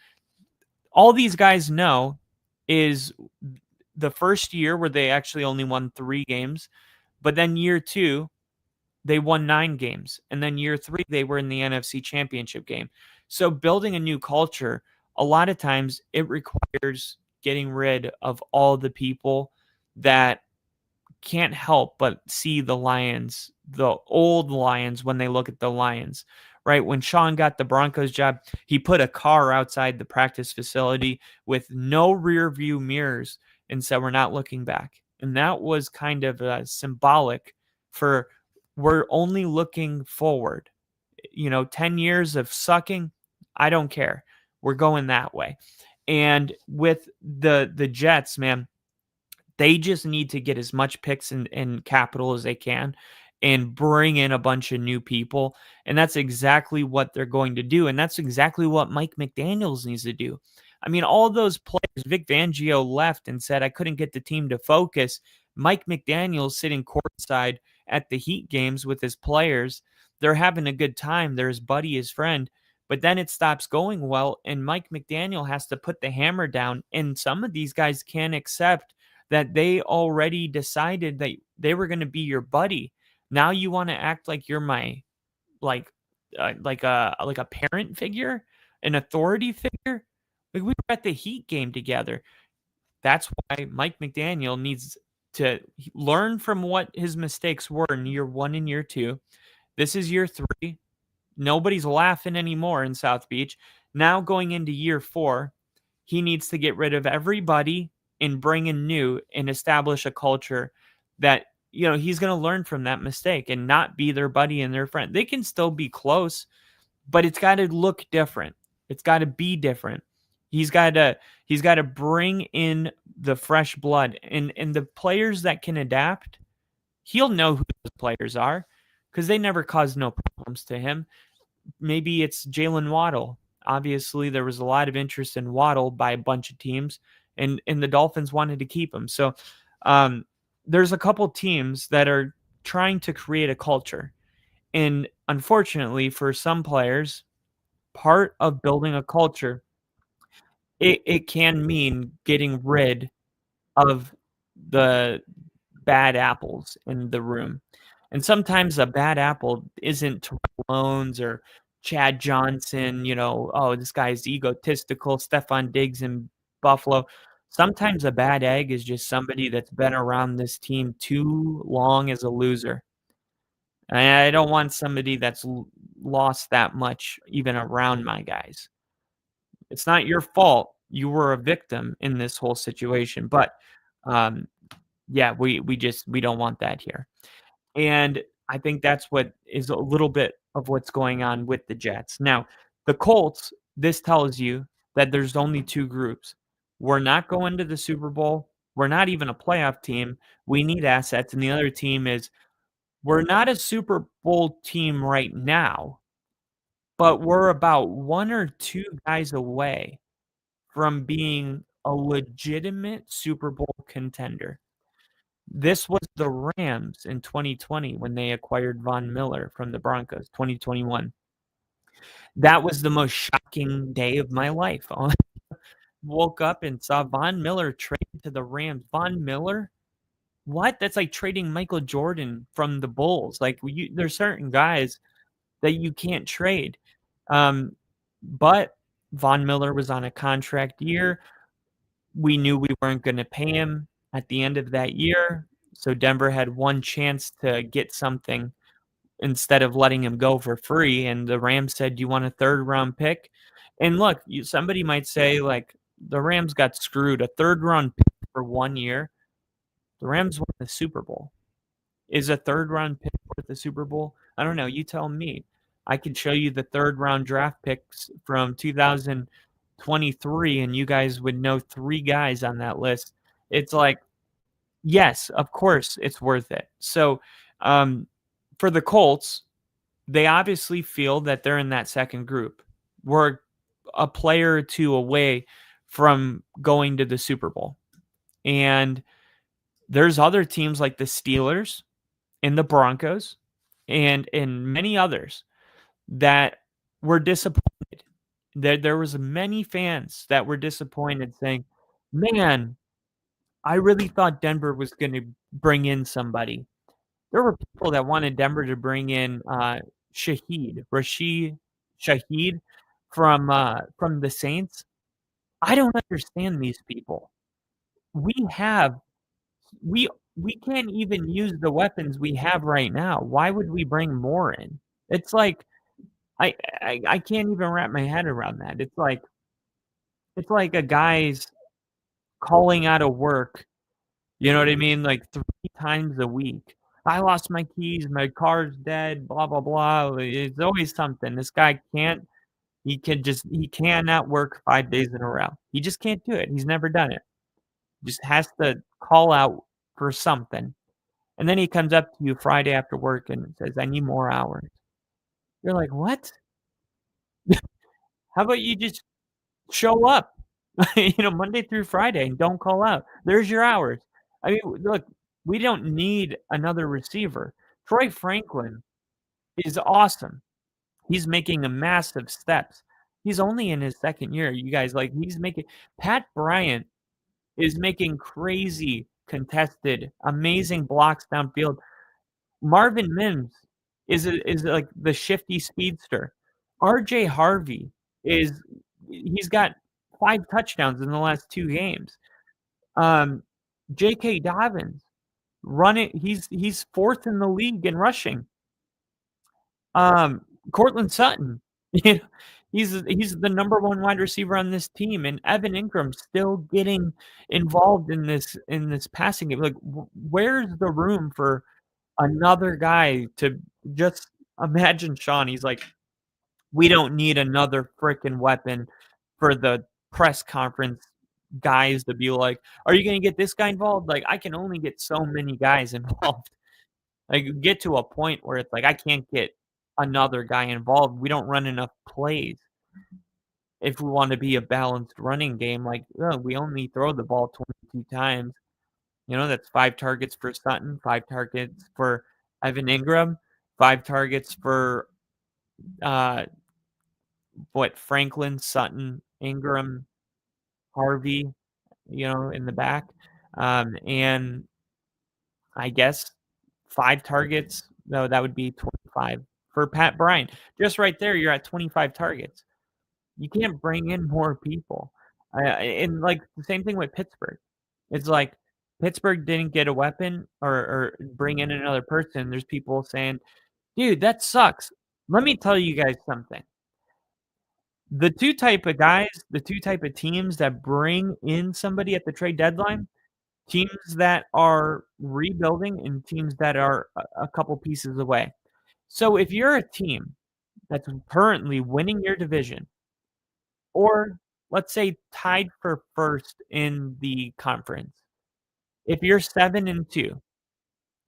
All these guys know is the first year where they actually only won 3 games, but then year 2, they won 9 games. And then year 3, they were in the NFC Championship game. So building a new culture, a lot of times it requires getting rid of all the people that can't help but see the Lions, the old Lions, when they look at the Lions, right? When Sean got the Broncos job, he put a car outside the practice facility with no rear view mirrors and said, we're not looking back. And that was kind of symbolic for we're only looking forward. 10 years of sucking, I don't care. We're going that way. And with the Jets, man, they just need to get as much picks and capital as they can and bring in a bunch of new people. And that's exactly what they're going to do. And that's exactly what Mike McDaniels needs to do. I mean, all those players, Vic Fangio left and said, I couldn't get the team to focus. Mike McDaniels sitting courtside at the Heat games with his players. They're having a good time. They're his buddy, his friend. But then it stops going well, and Mike McDaniel has to put the hammer down. And some of these guys can't accept that they already decided that they were going to be your buddy. Now you want to act like you're my, like a parent figure, an authority figure. Like, we were at the Heat game together. That's why Mike McDaniel needs to learn from what his mistakes were in year 1 and year 2. This is year 3. Nobody's laughing anymore in South Beach. Now going into year 4, he needs to get rid of everybody and bring in new and establish a culture that, he's going to learn from that mistake and not be their buddy and their friend. They can still be close, but it's got to look different. It's got to be different. He's got to bring in the fresh blood and the players that can adapt. He'll know who those players are because they never caused no problems to him. Maybe it's Jalen Waddle. Obviously, there was a lot of interest in Waddle by a bunch of teams, and the Dolphins wanted to keep him. So there's a couple teams that are trying to create a culture. And unfortunately, for some players, part of building a culture, it can mean getting rid of the bad apples in the room. And sometimes a bad apple isn't Terrell Owens or Chad Johnson, this guy's egotistical, Stephon Diggs in Buffalo. Sometimes a bad egg is just somebody that's been around this team too long as a loser. And I don't want somebody that's lost that much even around my guys. It's not your fault. You were a victim in this whole situation. But, we don't want that here. And I think that's what is a little bit of what's going on with the Jets. Now, the Colts, this tells you that there's only 2 groups. We're not going to the Super Bowl. We're not even a playoff team. We need assets. And the other team is, we're not a Super Bowl team right now, but we're about 1 or 2 guys away from being a legitimate Super Bowl contender. This was the Rams in 2020 when they acquired Von Miller from the Broncos, 2021. That was the most shocking day of my life. I woke up and saw Von Miller trade to the Rams. Von Miller? What? That's like trading Michael Jordan from the Bulls. Like, there's certain guys that you can't trade. But Von Miller was on a contract year. We knew we weren't going to pay him at the end of that year. So Denver had one chance to get something instead of letting him go for free. And the Rams said, "Do you want a 3rd-round pick?" And look, somebody might say, like, the Rams got screwed. A 3rd-round pick for 1 year. The Rams won the Super Bowl. Is a 3rd-round pick worth the Super Bowl? I don't know. You tell me. I could show you the 3rd-round draft picks from 2023, and you guys would know 3 guys on that list. It's like, yes, of course, it's worth it. So for the Colts, they obviously feel that they're in that second group. We're a player or 2 away from going to the Super Bowl. And there's other teams like the Steelers and the Broncos and many others that were disappointed. There was many fans that were disappointed saying, "Man, I really thought Denver was going to bring in somebody." There were people that wanted Denver to bring in Rashid Shaheed from the Saints. I don't understand these people. We can't even use the weapons we have right now. Why would we bring more in? It's like I can't even wrap my head around that. It's like a guy's calling out of work. You know what I mean? Like 3 times a week. I lost my keys. My car's dead. Blah blah blah. It's always something. This guy can't. He cannot work 5 days in a row. He just can't do it. He's never done it. Just has to call out for something. And then he comes up to you Friday after work and says, "I need more hours." You're like, "What? How about you just show up, Monday through Friday and don't call out? There's your hours." I mean, look, we don't need another receiver. Troy Franklin is awesome. He's making a massive steps. He's only in his 2nd year. You guys, Pat Bryant is making crazy contested, amazing blocks downfield. Marvin Mims is like the shifty speedster. RJ Harvey he's got 5 touchdowns in the last 2 games. J.K. Dobbins running. He's 4th in the league in rushing. Cortland Sutton, he's the number 1 wide receiver on this team, and Evan Ingram still getting involved in this passing game. Like, where's the room for another guy to just imagine? Sean, he's like, we don't need another freaking weapon for the press conference guys to be like, are you going to get this guy involved? Like, I can only get so many guys involved. Like, get to a point where it's like, I can't get another guy involved. We don't run enough plays. If we want to be a balanced running game, like, we only throw the ball 22 times. That's 5 targets for Sutton, 5 targets for Evan Ingram, 5 targets for Franklin, Sutton, Ingram, Harvey, in the back. And I guess 5 targets, no, that would be 25 for Pat Bryant. Just right there, you're at 25 targets. You can't bring in more people. And like the same thing with Pittsburgh. It's like Pittsburgh didn't get a weapon or bring in another person. There's people saying, dude, that sucks. Let me tell you guys something. The 2 type of guys, the 2 type of teams that bring in somebody at the trade deadline, teams that are rebuilding and teams that are a couple pieces away. So if you're a team that's currently winning your division, or let's say tied for first in the conference, if you're 7-2,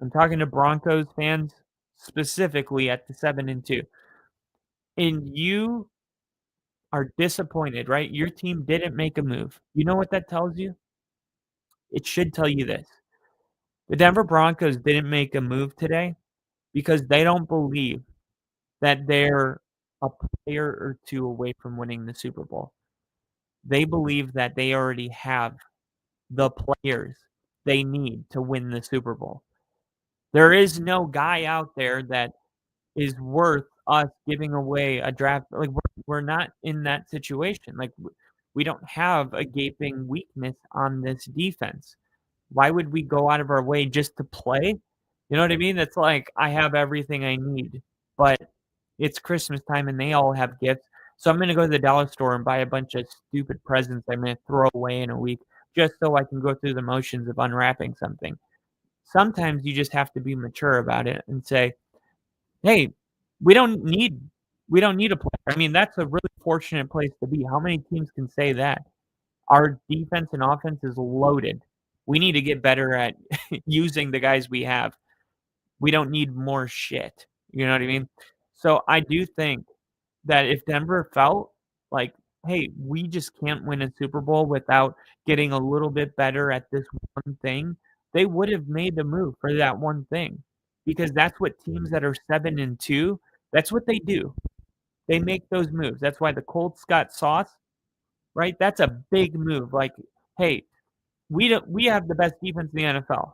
I'm talking to Broncos fans specifically at the 7-2, and you are disappointed, right? Your team didn't make a move. You know what that tells you? It should tell you this. The Denver Broncos didn't make a move today because they don't believe that they're a player or 2 away from winning the Super Bowl. They believe that they already have the players they need to win the Super Bowl. There is no guy out there that is worth us giving away a draft. Like, we're not in that situation. Like, we don't have a gaping weakness on this defense. Why would we go out of our way just to play? You know what I mean? It's like, I have everything I need, but it's Christmas time and they all have gifts. So I'm going to go to the dollar store and buy a bunch of stupid presents I'm going to throw away in a week just so I can go through the motions of unwrapping something. Sometimes you just have to be mature about it and say, hey, we don't need a player. I mean, that's a really fortunate place to be. How many teams can say that? Our defense and offense is loaded. We need to get better at using the guys we have. We don't need more shit. You know what I mean? So I do think that if Denver felt like, hey, we just can't win a Super Bowl without getting a little bit better at this one thing, they would have made the move for that one thing. Because that's what teams that are 7-2, that's what they do. They make those moves. That's why the Colts got Sauce, right? That's a big move. Like, hey, we have the best defense in the NFL.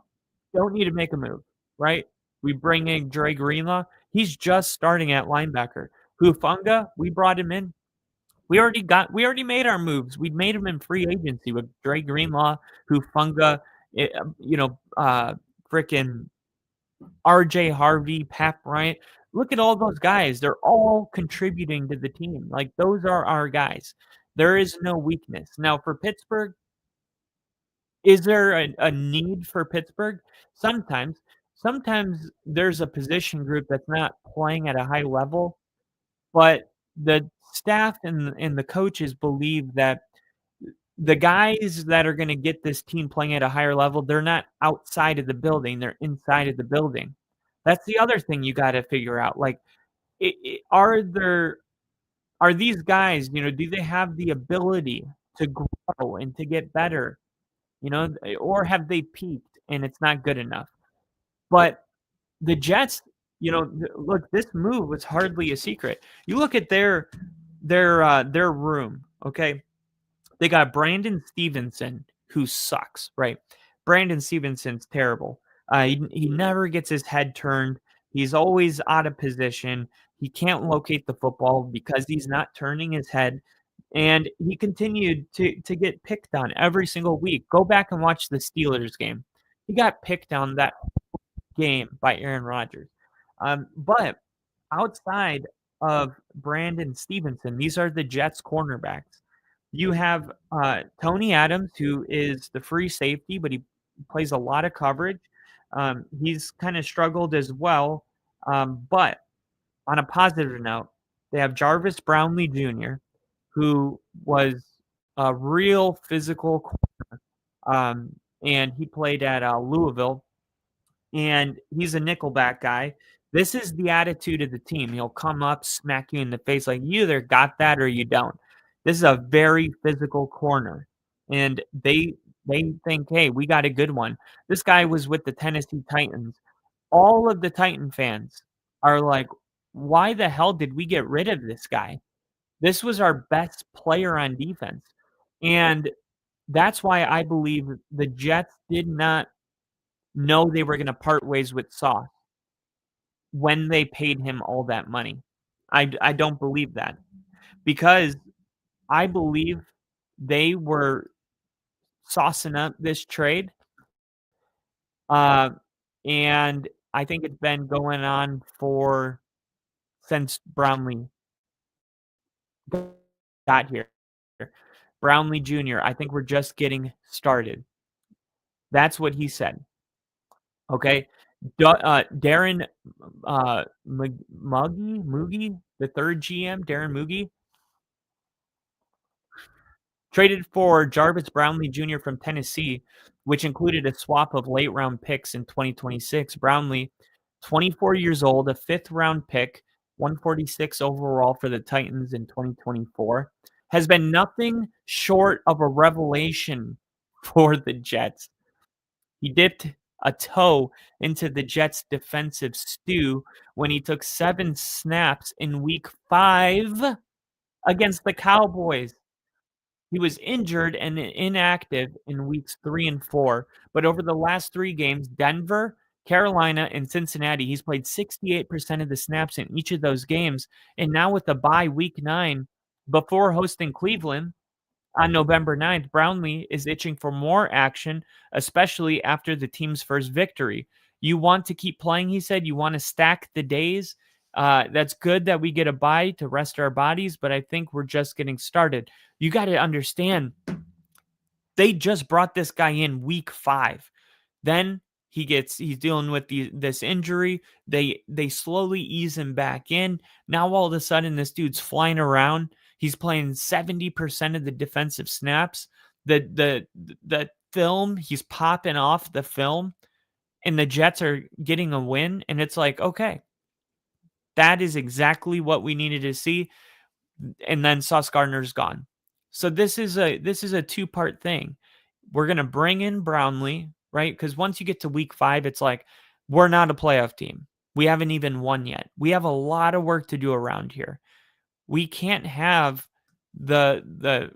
Don't need to make a move, right? We bring in Dre Greenlaw. He's just starting at linebacker. Hufanga, we brought him in. We already made our moves. We made him in free agency with Dre Greenlaw, Hufanga, freaking RJ Harvey, Pat Bryant. Look at all those guys. They're all contributing to the team. Like, those are our guys. There is no weakness. Now, for Pittsburgh, is there a need for Pittsburgh? Sometimes. Sometimes there's a position group that's not playing at a high level, but the staff and the coaches believe that the guys that are going to get this team playing at a higher level, they're not outside of the building. They're inside of the building. That's the other thing you got to figure out. Like, are these guys, do they have the ability to grow and to get better, or have they peaked and it's not good enough? But the Jets, look, this move was hardly a secret. You look at their room, okay? They got Brandon Stevenson, who sucks, right? Brandon Stevenson's terrible. He never gets his head turned. He's always out of position. He can't locate the football because he's not turning his head. And he continued to get picked on every single week. Go back and watch the Steelers game. He got picked on that game by Aaron Rodgers. But outside of Brandon Stevenson, these are the Jets cornerbacks. You have Tony Adams, who is the free safety, but he plays a lot of coverage. He's kind of struggled as well. But on a positive note, they have Jarvis Brownlee Jr., who was a real physical corner, and he played at Louisville, and he's a nickelback guy. This is the attitude of the team. He'll come up, smack you in the face like you either got that or you don't. This is a very physical corner, and they think, hey, we got a good one. This guy was with the Tennessee Titans. All of the Titan fans are like, why the hell did we get rid of this guy? This was our best player on defense. And that's why I believe the Jets did not know they were going to part ways with Sauce when they paid him all that money. I don't believe that, because I believe they were saucing up this trade. And I think it's been going on since Brownlee got here. Brownlee Jr., I think we're just getting started. That's what he said. Okay. Darren Moogie, the third GM, Darren Moogie, traded for Jarvis Brownlee Jr. from Tennessee, which included a swap of late-round picks in 2026. Brownlee, 24 years old, a fifth-round pick, 146 overall for the Titans in 2024, has been nothing short of a revelation for the Jets. He dipped a toe into the Jets' defensive stew when he took 7 snaps in Week 5 against the Cowboys. He was injured and inactive in weeks 3 and 4, but over the last 3 games, Denver, Carolina, and Cincinnati, he's played 68% of the snaps in each of those games. And now with the bye week 9, before hosting Cleveland on November 9th, Brownlee is itching for more action, especially after the team's first victory. You want to keep playing, he said. You want to stack the days. That's good that we get a bye to rest our bodies, but I think we're just getting started. You got to understand, they just brought this guy in week 5. Then he's dealing with this injury. They slowly ease him back in. Now all of a sudden, this dude's flying around. He's playing 70% of the defensive snaps. The film, he's popping off the film, and the Jets are getting a win. And it's like, okay, that is exactly what we needed to see. And then Sauce Gardner's gone. So this is a 2-part thing. We're going to bring in Brownlee, right? Because once you get to week 5, it's like, we're not a playoff team. We haven't even won yet. We have a lot of work to do around here. We can't have the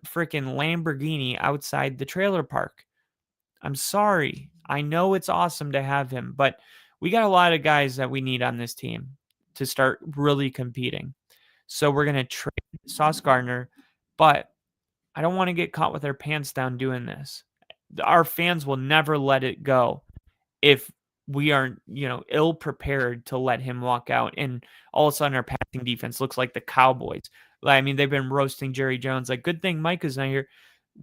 freaking Lamborghini outside the trailer park. I'm sorry. I know it's awesome to have him, but we got a lot of guys that we need on this team to start really competing. So we're going to trade Sauce Gardner, but I don't want to get caught with our pants down doing this. Our fans will never let it go if we aren't, ill prepared to let him walk out. And all of a sudden our passing defense looks like the Cowboys. I mean, they've been roasting Jerry Jones. Like, good thing Mike is not here.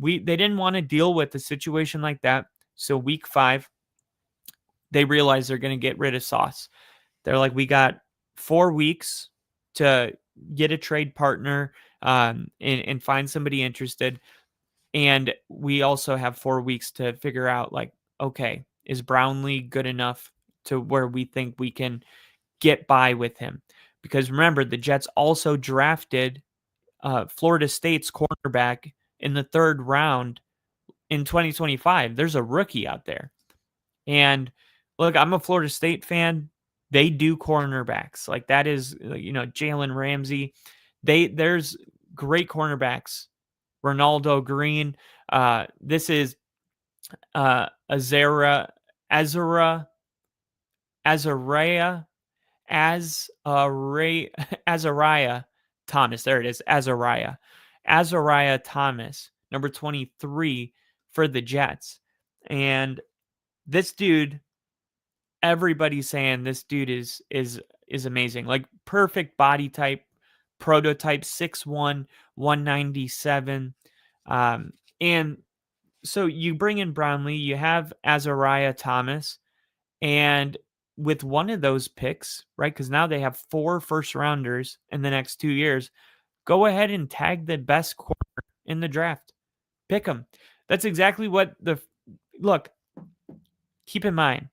They didn't want to deal with a situation like that. So week 5, they realized they're going to get rid of Sauce. They're like, we got 4 weeks to get a trade partner and find somebody interested. And we also have 4 weeks to figure out, like, okay, is Brownlee good enough to where we think we can get by with him? Because remember, the Jets also drafted Florida State's cornerback in the 3rd round in 2025. There's a rookie out there. And look, I'm a Florida State fan. They do cornerbacks. Like, that is, Jalen Ramsey. There's great cornerbacks. Ronaldo Green. This is Azariah Thomas. There it is, Azariah. Azariah Thomas, number 23 for the Jets. And this dude, everybody's saying this dude is amazing. Like perfect body type, prototype, 6'1", 197. And so you bring in Brownlee, you have Azariah Thomas, and with one of those picks, right? Because now they have 4 first rounders in the next 2 years. Go ahead and tag the best corner in the draft. Pick them. That's exactly what look. Keep in mind,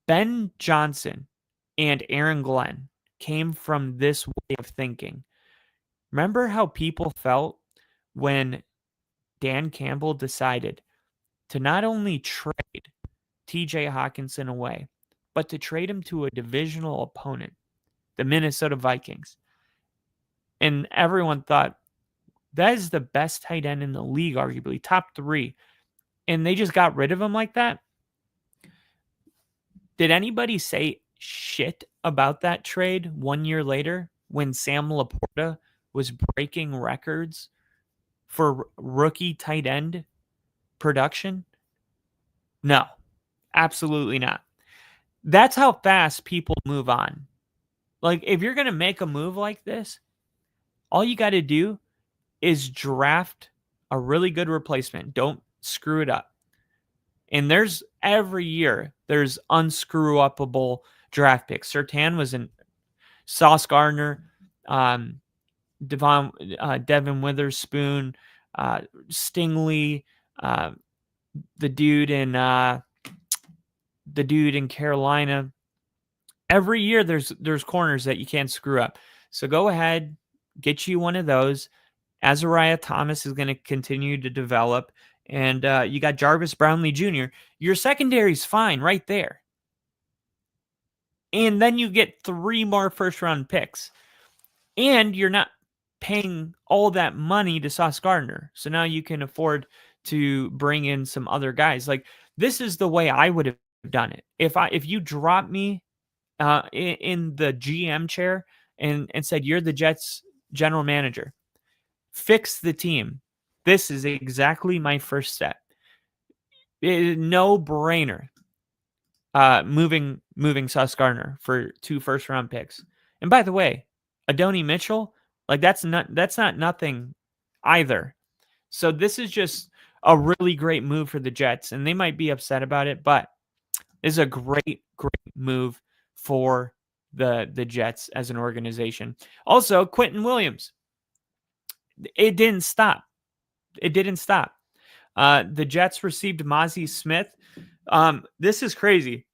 Ben Johnson and Aaron Glenn came from this way of thinking. Remember how people felt when Dan Campbell decided to not only trade TJ Hawkinson away, but to trade him to a divisional opponent, the Minnesota Vikings. And everyone thought that is the best tight end in the league, arguably top 3. And they just got rid of him like that. Did anybody say shit about that trade 1 year later when Sam Laporta was breaking records for rookie tight end production? No, absolutely not. That's how fast people move on. Like, if you're going to make a move like this, all you got to do is draft a really good replacement. Don't screw it up. And every year, there's unscrew-upable draft picks. Surtain was in Sauce Gardner, Devin Witherspoon, Stingley, the dude in Carolina. Every year there's corners that you can't screw up. So go ahead, get you one of those. Azariah Thomas is going to continue to develop, and you got Jarvis Brownlee Jr. Your secondary's fine right there. And then you get 3 more first-round picks. And you're not paying all that money to Sauce Gardner. So now you can afford to bring in some other guys. Like, this is the way I would have done it. If you drop me in the GM chair and said, you're the Jets general manager, fix the team, this is exactly my first step. No brainer. Moving Sauce Gardner for 2 first-round picks. And by the way, Adonai Mitchell, like that's not nothing either. So this is just a really great move for the Jets, and they might be upset about it, but it's a great move for the Jets as an organization. Also, Quentin Williams. It didn't stop. The Jets received Mozzie Smith. This is crazy.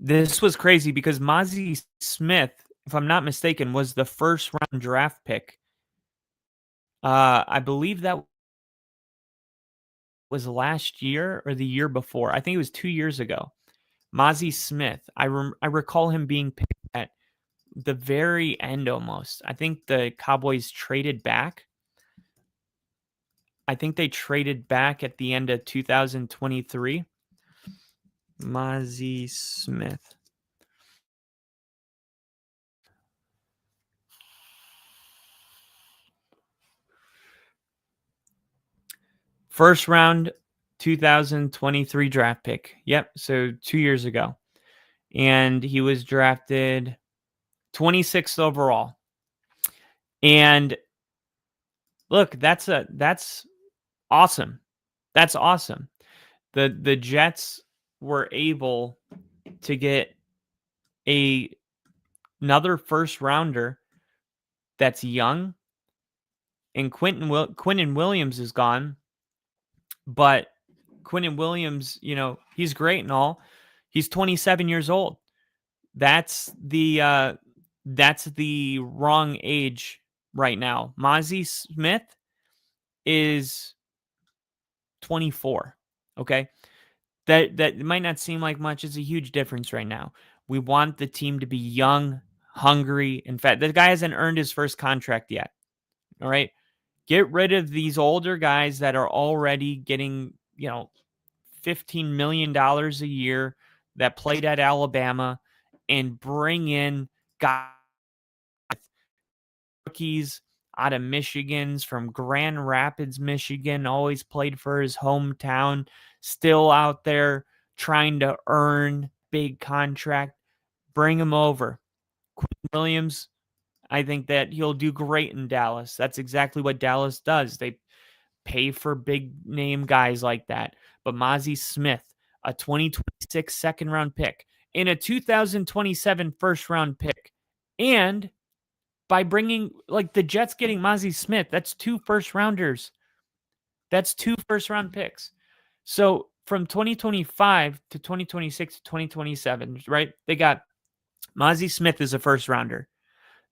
This was crazy because Mozzie Smith, if I'm not mistaken, was the first round draft pick. I believe that was last year or the year before. I think it was 2 years ago. Mozzie Smith. I recall him being picked at the very end almost. I think the Cowboys traded back. I think they traded back at the end of 2023. Mozzie Smith. First round 2023 draft pick. Yep, so 2 years ago. And he was drafted 26th overall. And look, that's awesome. That's awesome. The Jets were able to get another first rounder that's young, and Quinnen Williams is gone, but Quinnen Williams, he's great and all. He's 27 years old. That's the wrong age right now. Mozzie Smith is 24. Okay. That might not seem like much. It's a huge difference right now. We want the team to be young, hungry. In fact, the guy hasn't earned his first contract yet. All right. Get rid of these older guys that are already getting, $15 million a year that played at Alabama, and bring in guys, rookies out of Michigan's from Grand Rapids, Michigan, always played for his hometown, still out there trying to earn big contract. Bring him over. Quinnen Williams, I think that he'll do great in Dallas. That's exactly what Dallas does. They pay for big name guys like that. But Mazi Smith, a 2026 second round pick, and a 2027 first round pick, and by bringing, like, the Jets getting Mazi Smith, that's 2 first rounders. That's 2 first round picks. So from 2025 to 2026 to 2027, right? They got Mazi Smith as a first rounder.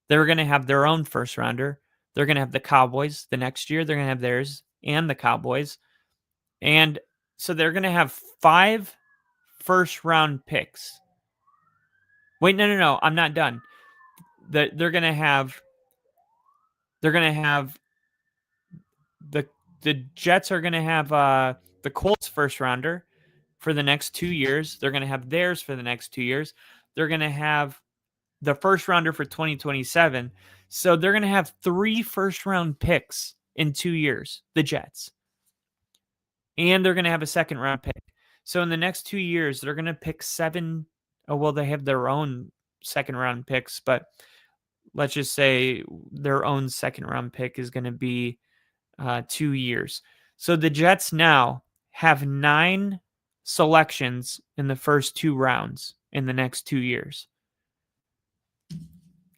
They're going to have their own first rounder. They're going to have the Cowboys the next year. They're going to have theirs and the Cowboys. And so they're going to have 5 first round picks. Wait, no. I'm not done. They're going to have the Jets are going to have the Colts first rounder for the next 2 years. They're going to have theirs for the next 2 years. They're going to have the first rounder for 2027. So they're going to have 3 first round picks in 2 years, the Jets. And they're going to have a second round pick. So in the next 2 years, they're going to pick 7. Oh, well, they have their own second round picks, but let's just say their own second round pick is going to be 2 years. So the Jets now have 9 selections in the first 2 rounds in the next 2 years.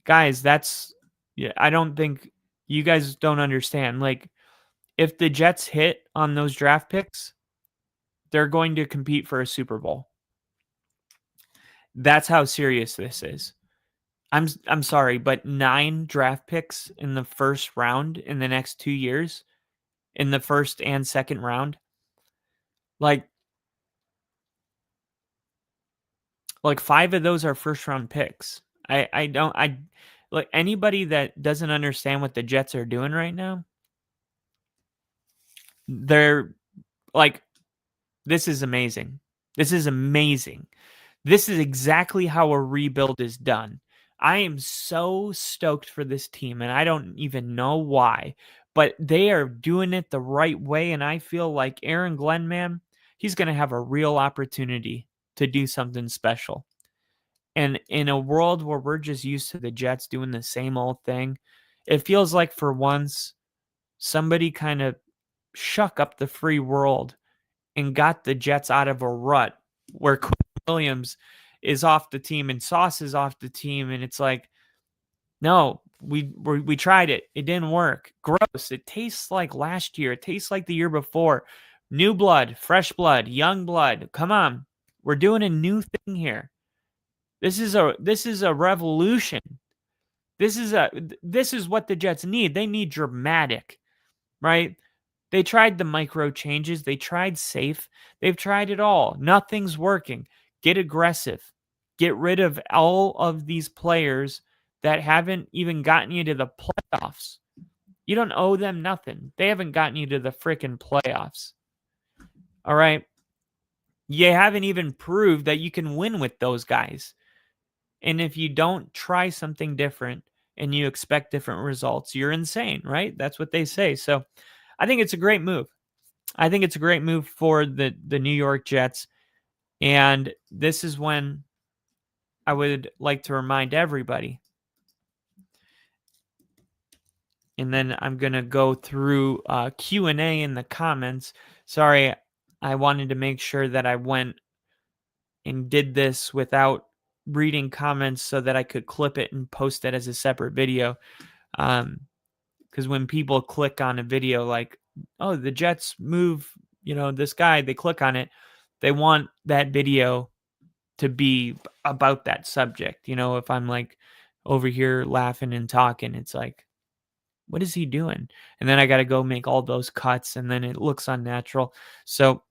Guys, I don't think you guys don't understand. Like, if the Jets hit on those draft picks, they're going to compete for a Super Bowl. That's how serious this is. I'm sorry, but 9 draft picks in the first round in the next 2 years, in the first and second round, like 5 of those are first round picks. I like, anybody that doesn't understand what the Jets are doing right now, they're like, this is amazing. This is amazing. This is exactly how a rebuild is done. I am so stoked for this team, and I don't even know why, but they are doing it the right way, and I feel like Aaron Glenn, man, he's going to have a real opportunity to do something special. And in a world where we're just used to the Jets doing the same old thing, it feels like for once somebody kind of shook up the free world and got the Jets out of a rut where Quinnen Williams is off the team and Sauce is off the team, and it's like, no, we tried it. It didn't work. Gross. It tastes like last year. It tastes like the year before. New blood, fresh blood, young blood. Come on. We're doing a new thing here. This is a revolution. This is what the Jets need. They need dramatic, right? They tried the micro changes. They tried safe. They've tried it all. Nothing's working. Get aggressive. Get rid of all of these players that haven't even gotten you to the playoffs. You don't owe them nothing. They haven't gotten you to the freaking playoffs. All right? You haven't even proved that you can win with those guys. And if you don't try something different and you expect different results, you're insane, right? That's what they say. So I think it's a great move. I think it's a great move for the New York Jets. And this is when I would like to remind everybody. And then I'm going to go through Q&A in the comments. Sorry, I wanted to make sure that I went and did this without reading comments so that I could clip it and post it as a separate video. Because when people click on a video like, oh, the Jets move, this guy, they click on it. They want that video to be about that subject. If I'm like over here laughing and talking, it's like, what is he doing? And then I got to go make all those cuts, and then it looks unnatural. So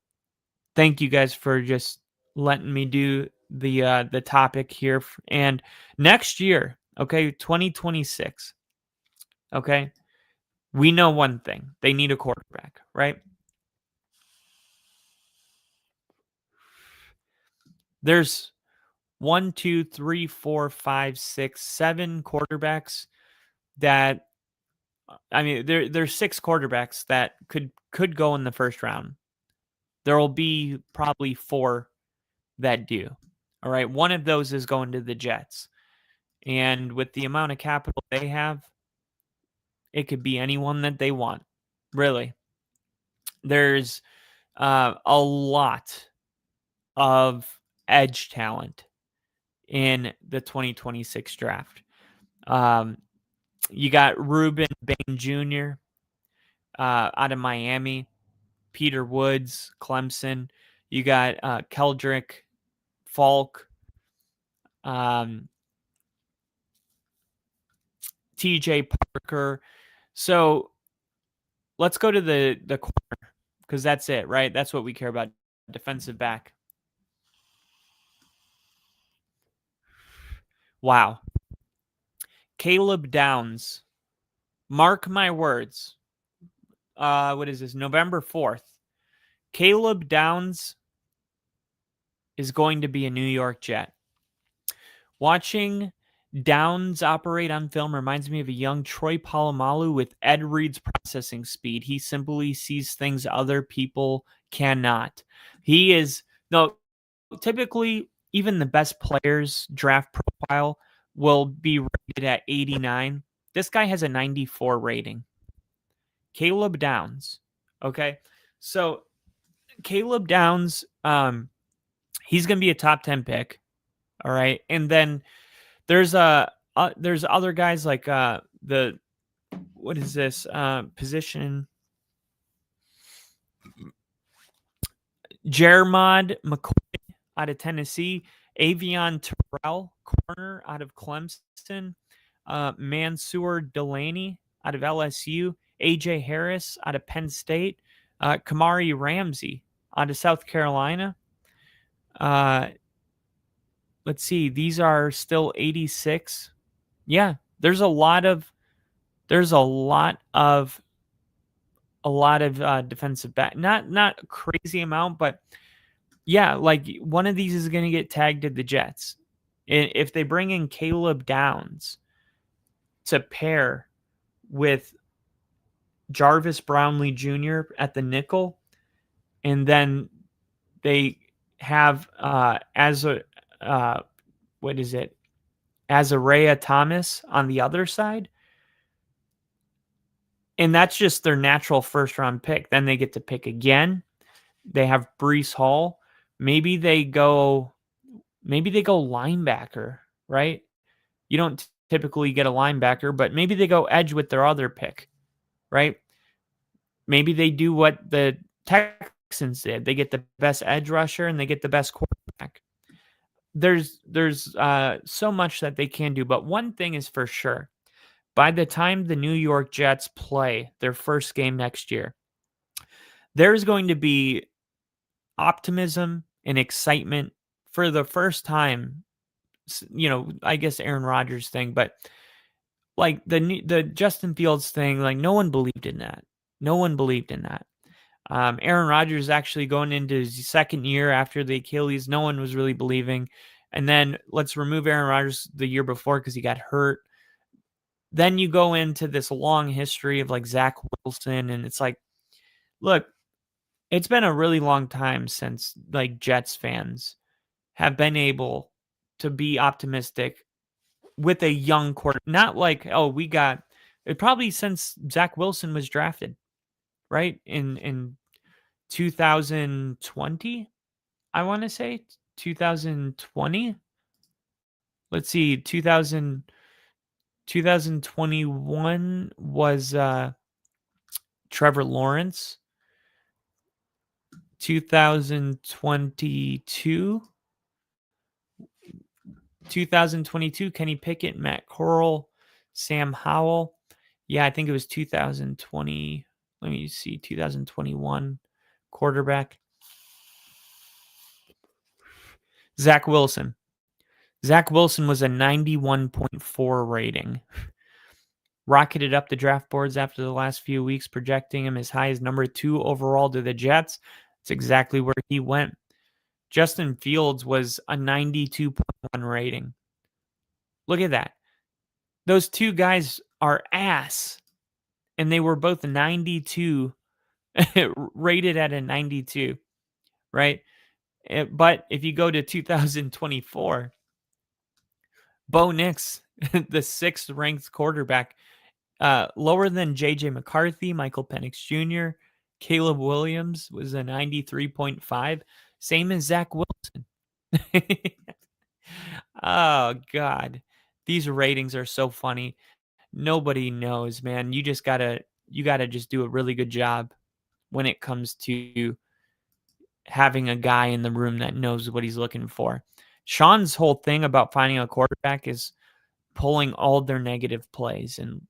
thank you guys for just letting me do the topic here. And next year, okay, 2026, okay, we know one thing. They need a quarterback, right? There's 1, 2, 3, 4, 5, 6, 7 quarterbacks that I mean, there's 6 quarterbacks that could go in the first round. There will be probably 4 that do. All right, one of those is going to the Jets. And with the amount of capital they have, it could be anyone that they want. Really. There's a lot of edge talent in the 2026 draft. You got Reuben Bain Jr. Out of Miami, Peter Woods, Clemson. You got Keldrick, Falk, TJ Parker. So let's go to the corner because that's it, right? That's what we care about. Defensive back. Wow. Caleb Downs. Mark my words. What is this? November 4th. Caleb Downs is going to be a New York Jet. Watching Downs operate on film reminds me of a young Troy Polamalu with Ed Reed's processing speed. He simply sees things other people cannot. He is, no, typically even the best players' draft profile will be rated at 89. This guy has a 94 rating. Caleb Downs. Okay. So Caleb Downs, he's going to be a top 10 pick. All right. And then there's other guys like what is this position? Dre'Mont McCoy out of Tennessee, Avion Terrell, corner out of Clemson, Mansour Delaney out of LSU, AJ Harris out of Penn State, Kamari Ramsey out of South Carolina. Let's see, these are still 86. Yeah, there's a lot of defensive back. Not a crazy amount, but yeah, like one of these is going to get tagged to the Jets. If they bring in Caleb Downs to pair with Jarvis Brownlee Jr. at the nickel, and then they have Azariah Thomas on the other side, and that's just their natural first-round pick. Then they get to pick again. They have Breece Hall. Maybe they go linebacker, right? You don't typically get a linebacker, but maybe they go edge with their other pick, right? Maybe they do what the Texans did. They get the best edge rusher and they get the best quarterback. There's so much that they can do, but one thing is for sure. By the time the New York Jets play their first game next year, there's going to be optimism and excitement for the first time. I guess Aaron Rodgers thing, but like the Justin Fields thing, like no one believed in that. No one believed in that. Aaron Rodgers actually going into his second year after the Achilles, no one was really believing. And then let's remove Aaron Rodgers the year before because he got hurt. Then you go into this long history of like Zach Wilson, and it's like, look, it's been a really long time since like Jets fans have been able to be optimistic with a young quarterback. Not like, we got it probably since Zach Wilson was drafted, right? In 2020, I want to say 2020. Let's see, 2021 was Trevor Lawrence. 2022, Kenny Pickett, Matt Corral, Sam Howell. Yeah, I think it was 2020. Let me see, 2021 quarterback. Zach Wilson. Zach Wilson was a 91.4 rating. Rocketed up the draft boards after the last few weeks, projecting him as high as number 2 overall to the Jets. That's exactly where he went. Justin Fields was a 92.1 rating. Look at that. Those two guys are ass. and they were both 92, rated at a 92, right? But if you go to 2024, Bo Nix, the 6th ranked quarterback, lower than JJ McCarthy, Michael Penix Jr., Caleb Williams was a 93.5, same as Zach Wilson. Oh God, these ratings are so funny. Nobody knows, man. You gotta just do a really good job when it comes to having a guy in the room that knows what he's looking for. Sean's whole thing about finding a quarterback is pulling all their negative plays and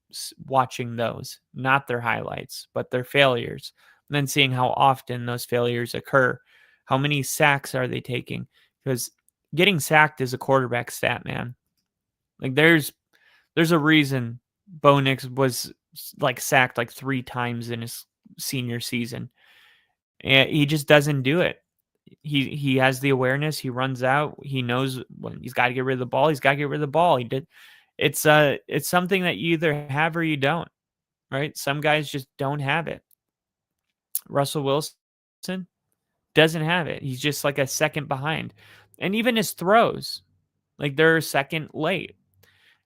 watching those, not their highlights, but their failures, and then seeing how often those failures occur. How many sacks are they taking? Because getting sacked is a quarterback stat, man. Like there's a reason Bo Nix was like sacked like 3 times in his senior season. And he just doesn't do it. He has the awareness. He runs out. He knows when he's got to get rid of the ball. He's got to get rid of the ball. He did. It's something that you either have or you don't, right? Some guys just don't have it. Russell Wilson doesn't have it. He's just like a second behind. And even his throws, like they're a second late.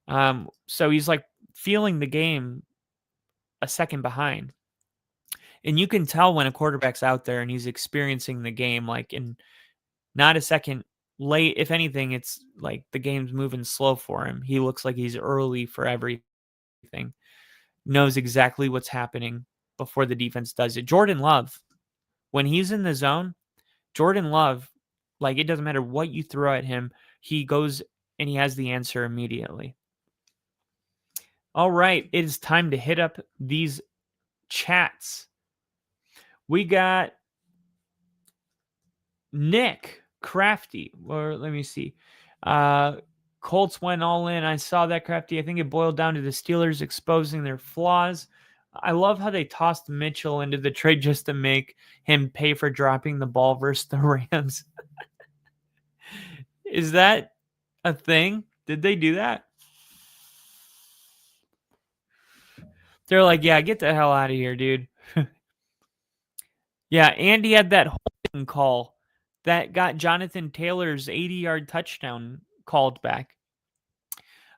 So he's like feeling the game a second behind. And you can tell when a quarterback's out there and he's experiencing the game like in not a second late. If anything, it's like the game's moving slow for him. He looks like he's early for everything. Knows exactly what's happening before the defense does it. Jordan Love, when he's in the zone, Jordan Love, like it doesn't matter what you throw at him, he goes and he has the answer immediately. All right, it is time to hit up these chats. We got Nick Crafty, or let me see. Colts went all in. I saw that, Crafty. I think it boiled down to the Steelers exposing their flaws. I love how they tossed Mitchell into the trade just to make him pay for dropping the ball versus the Rams. Is that a thing? Did they do that? They're like, yeah, get the hell out of here, dude. Yeah, Andy had that holding call that got Jonathan Taylor's 80-yard touchdown called back.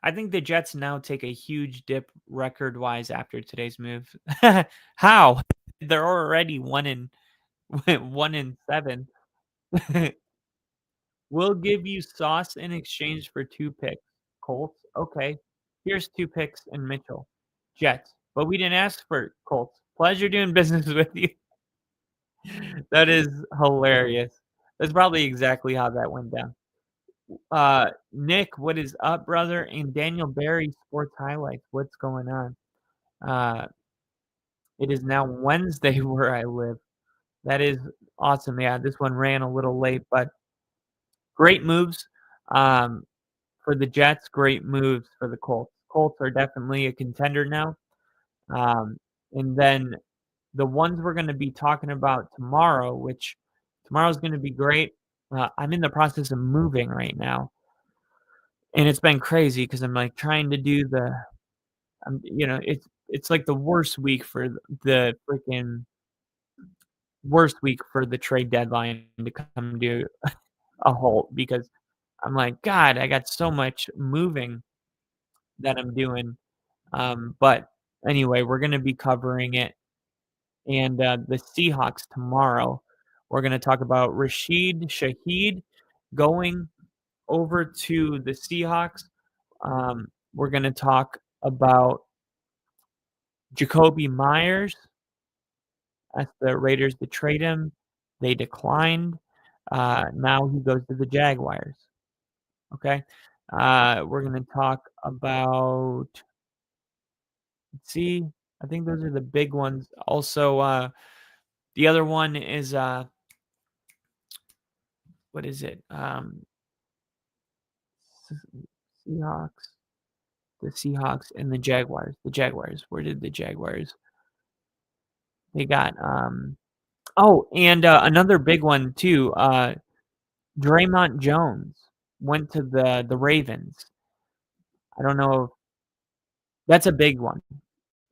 I think the Jets now take a huge dip record-wise after today's move. How? They're already 1-7. We'll give you Sauce in exchange for 2 picks. Colts, okay. Here's 2 picks and Mitchell. Jets, but we didn't ask for Colts. Pleasure doing business with you. That is hilarious. That's probably exactly how that went down. Nick, what is up, brother? And Daniel Barry, Sports Highlights. What's going on? It is now Wednesday where I live. That is awesome. Yeah, this one ran a little late, but great moves for the Jets. Great moves for the Colts. Colts are definitely a contender now. And then the ones we're going to be talking about tomorrow, which tomorrow's going to be great. I'm in the process of moving right now, and it's been crazy because I'm like trying to do it's like the worst week for the freaking worst week for the trade deadline to come to a halt because I'm like, God, I got so much moving that I'm doing. But anyway, we're going to be covering it. And the Seahawks tomorrow, we're going to talk about Rashid Shaheed going over to the Seahawks. We're going to talk about Jacoby Myers. Asked the Raiders to trade him. They declined. Now he goes to the Jaguars. Okay. We're going to talk about, let's see, I think those are the big ones. Also, the other one is, what is it? Seahawks. The Seahawks and the Jaguars. The Jaguars. Where did the Jaguars? They got, another big one too. Dre'Mont Jones went to the Ravens. I don't know. That's a big one.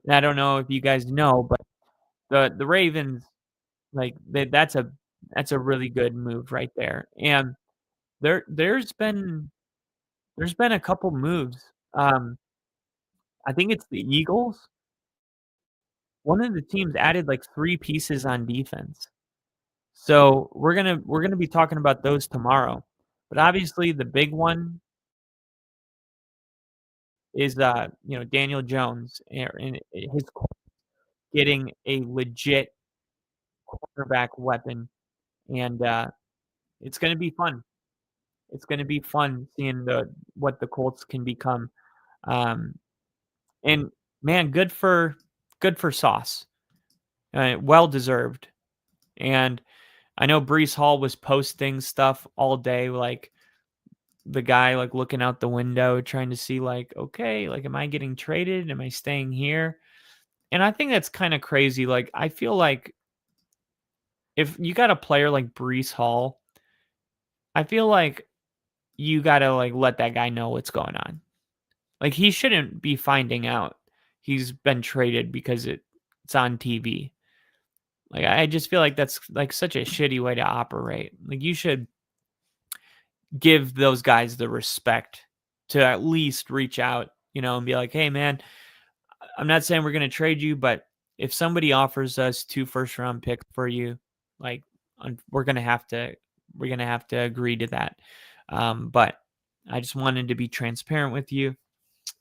I don't know if you guys know, but the Ravens, like that's a really good move right there. And there's been a couple moves. I think it's the Eagles. One of the teams added like 3 pieces on defense. So we're gonna be talking about those tomorrow. But obviously the big one is Daniel Jones and his getting a legit quarterback weapon, and it's gonna be fun. It's gonna be fun seeing what the Colts can become. Um, and man, good for Sauce. Well deserved. And I know Breece Hall was posting stuff all day, like the guy like looking out the window, trying to see like, okay, like, am I getting traded? Am I staying here? And I think that's kind of crazy. Like, I feel like if you got a player like Breece Hall, I feel like you got to like let that guy know what's going on. Like, he shouldn't be finding out he's been traded because it's on TV. Like, I just feel like that's like such a shitty way to operate. Like, you should give those guys the respect to at least reach out, and be like, hey, man, I'm not saying we're going to trade you, but if somebody offers us 2 first-round picks for you, like, we're going to have to agree to that. But I just wanted to be transparent with you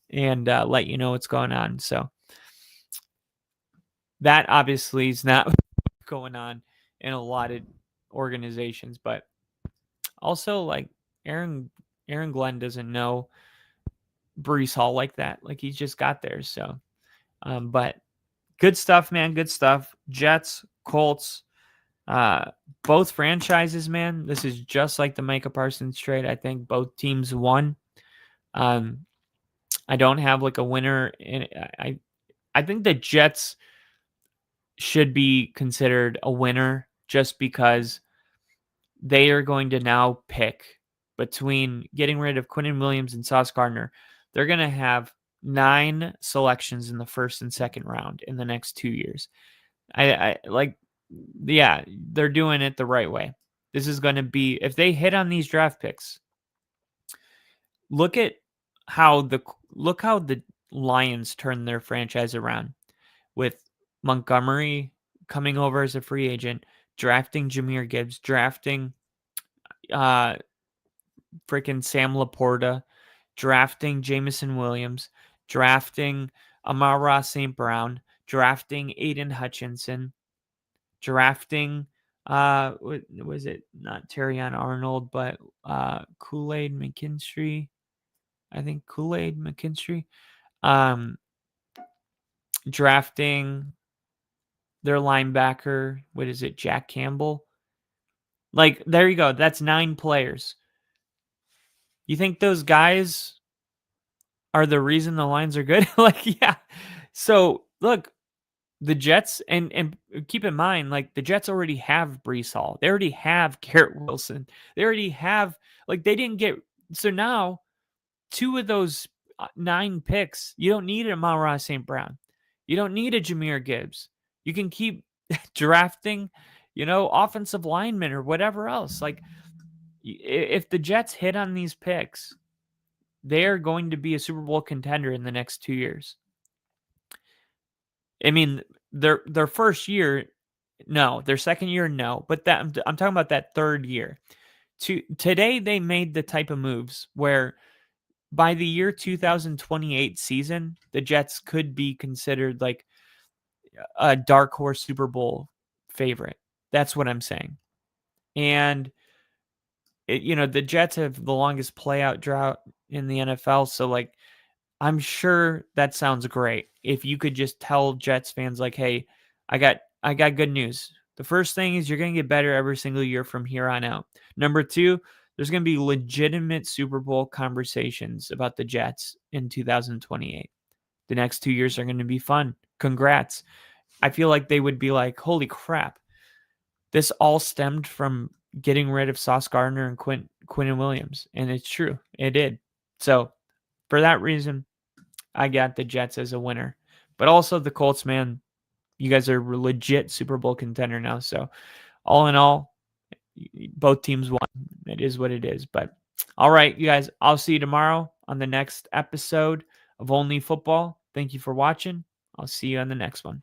and let you know what's going on. So that obviously is not going on in a lot of organizations, but also like Aaron Glenn doesn't know Breece Hall like that. Like, he's just got there. So, but good stuff, man. Good stuff. Jets, Colts, both franchises, man. This is just like the Micah Parsons trade. I think both teams won. I don't have like a winner. I think the Jets should be considered a winner just because they are going to now pick between getting rid of Quinnen Williams and Sauce Gardner. They're going to have 9 selections in the first and second round in the next 2 years. I like, yeah, they're doing it the right way. This is going to be, if they hit on these draft picks, look how the Lions turned their franchise around with Montgomery coming over as a free agent, drafting Jahmyr Gibbs, drafting freaking Sam Laporta, drafting Jamison Williams, drafting Amon-Ra St. Brown, drafting Aiden Hutchinson, drafting was it not Terrion Arnold, but Kool-Aid McKinstry. I think Kool-Aid McKinstry. Drafting their linebacker, what is it, Jack Campbell? Like, there you go. That's 9 players. You think those guys are the reason the Lions are good? Like, yeah. So, look, the Jets, and keep in mind, like, the Jets already have Breece Hall. They already have Garrett Wilson. They already have, like, they didn't get, so now 2 of those 9 picks, you don't need a Amon-Ra St. Brown. You don't need a Jahmyr Gibbs. You can keep drafting, offensive linemen or whatever else. Like, if the Jets hit on these picks, they're going to be a Super Bowl contender in the next 2 years. I mean, their first year, no. Their second year, no. But that I'm talking about that third year. Today, they made the type of moves where by the year 2028 season, the Jets could be considered like a dark horse Super Bowl favorite. That's what I'm saying. And the Jets have the longest playout drought in the NFL, so like, I'm sure that sounds great if you could just tell Jets fans like, hey, I got good news. The first thing is you're going to get better every single year from here on out. Number 2, there's going to be legitimate Super Bowl conversations about the Jets in 2028. The next 2 years are going to be fun. Congrats. I feel like they would be like, holy crap. This all stemmed from getting rid of Sauce Gardner and Quinnen Williams. And it's true. It did. So for that reason, I got the Jets as a winner. But also the Colts, man, you guys are a legit Super Bowl contender now. So all in all, both teams won. It is what it is. But all right, you guys, I'll see you tomorrow on the next episode of Only Football. Thank you for watching. I'll see you on the next one.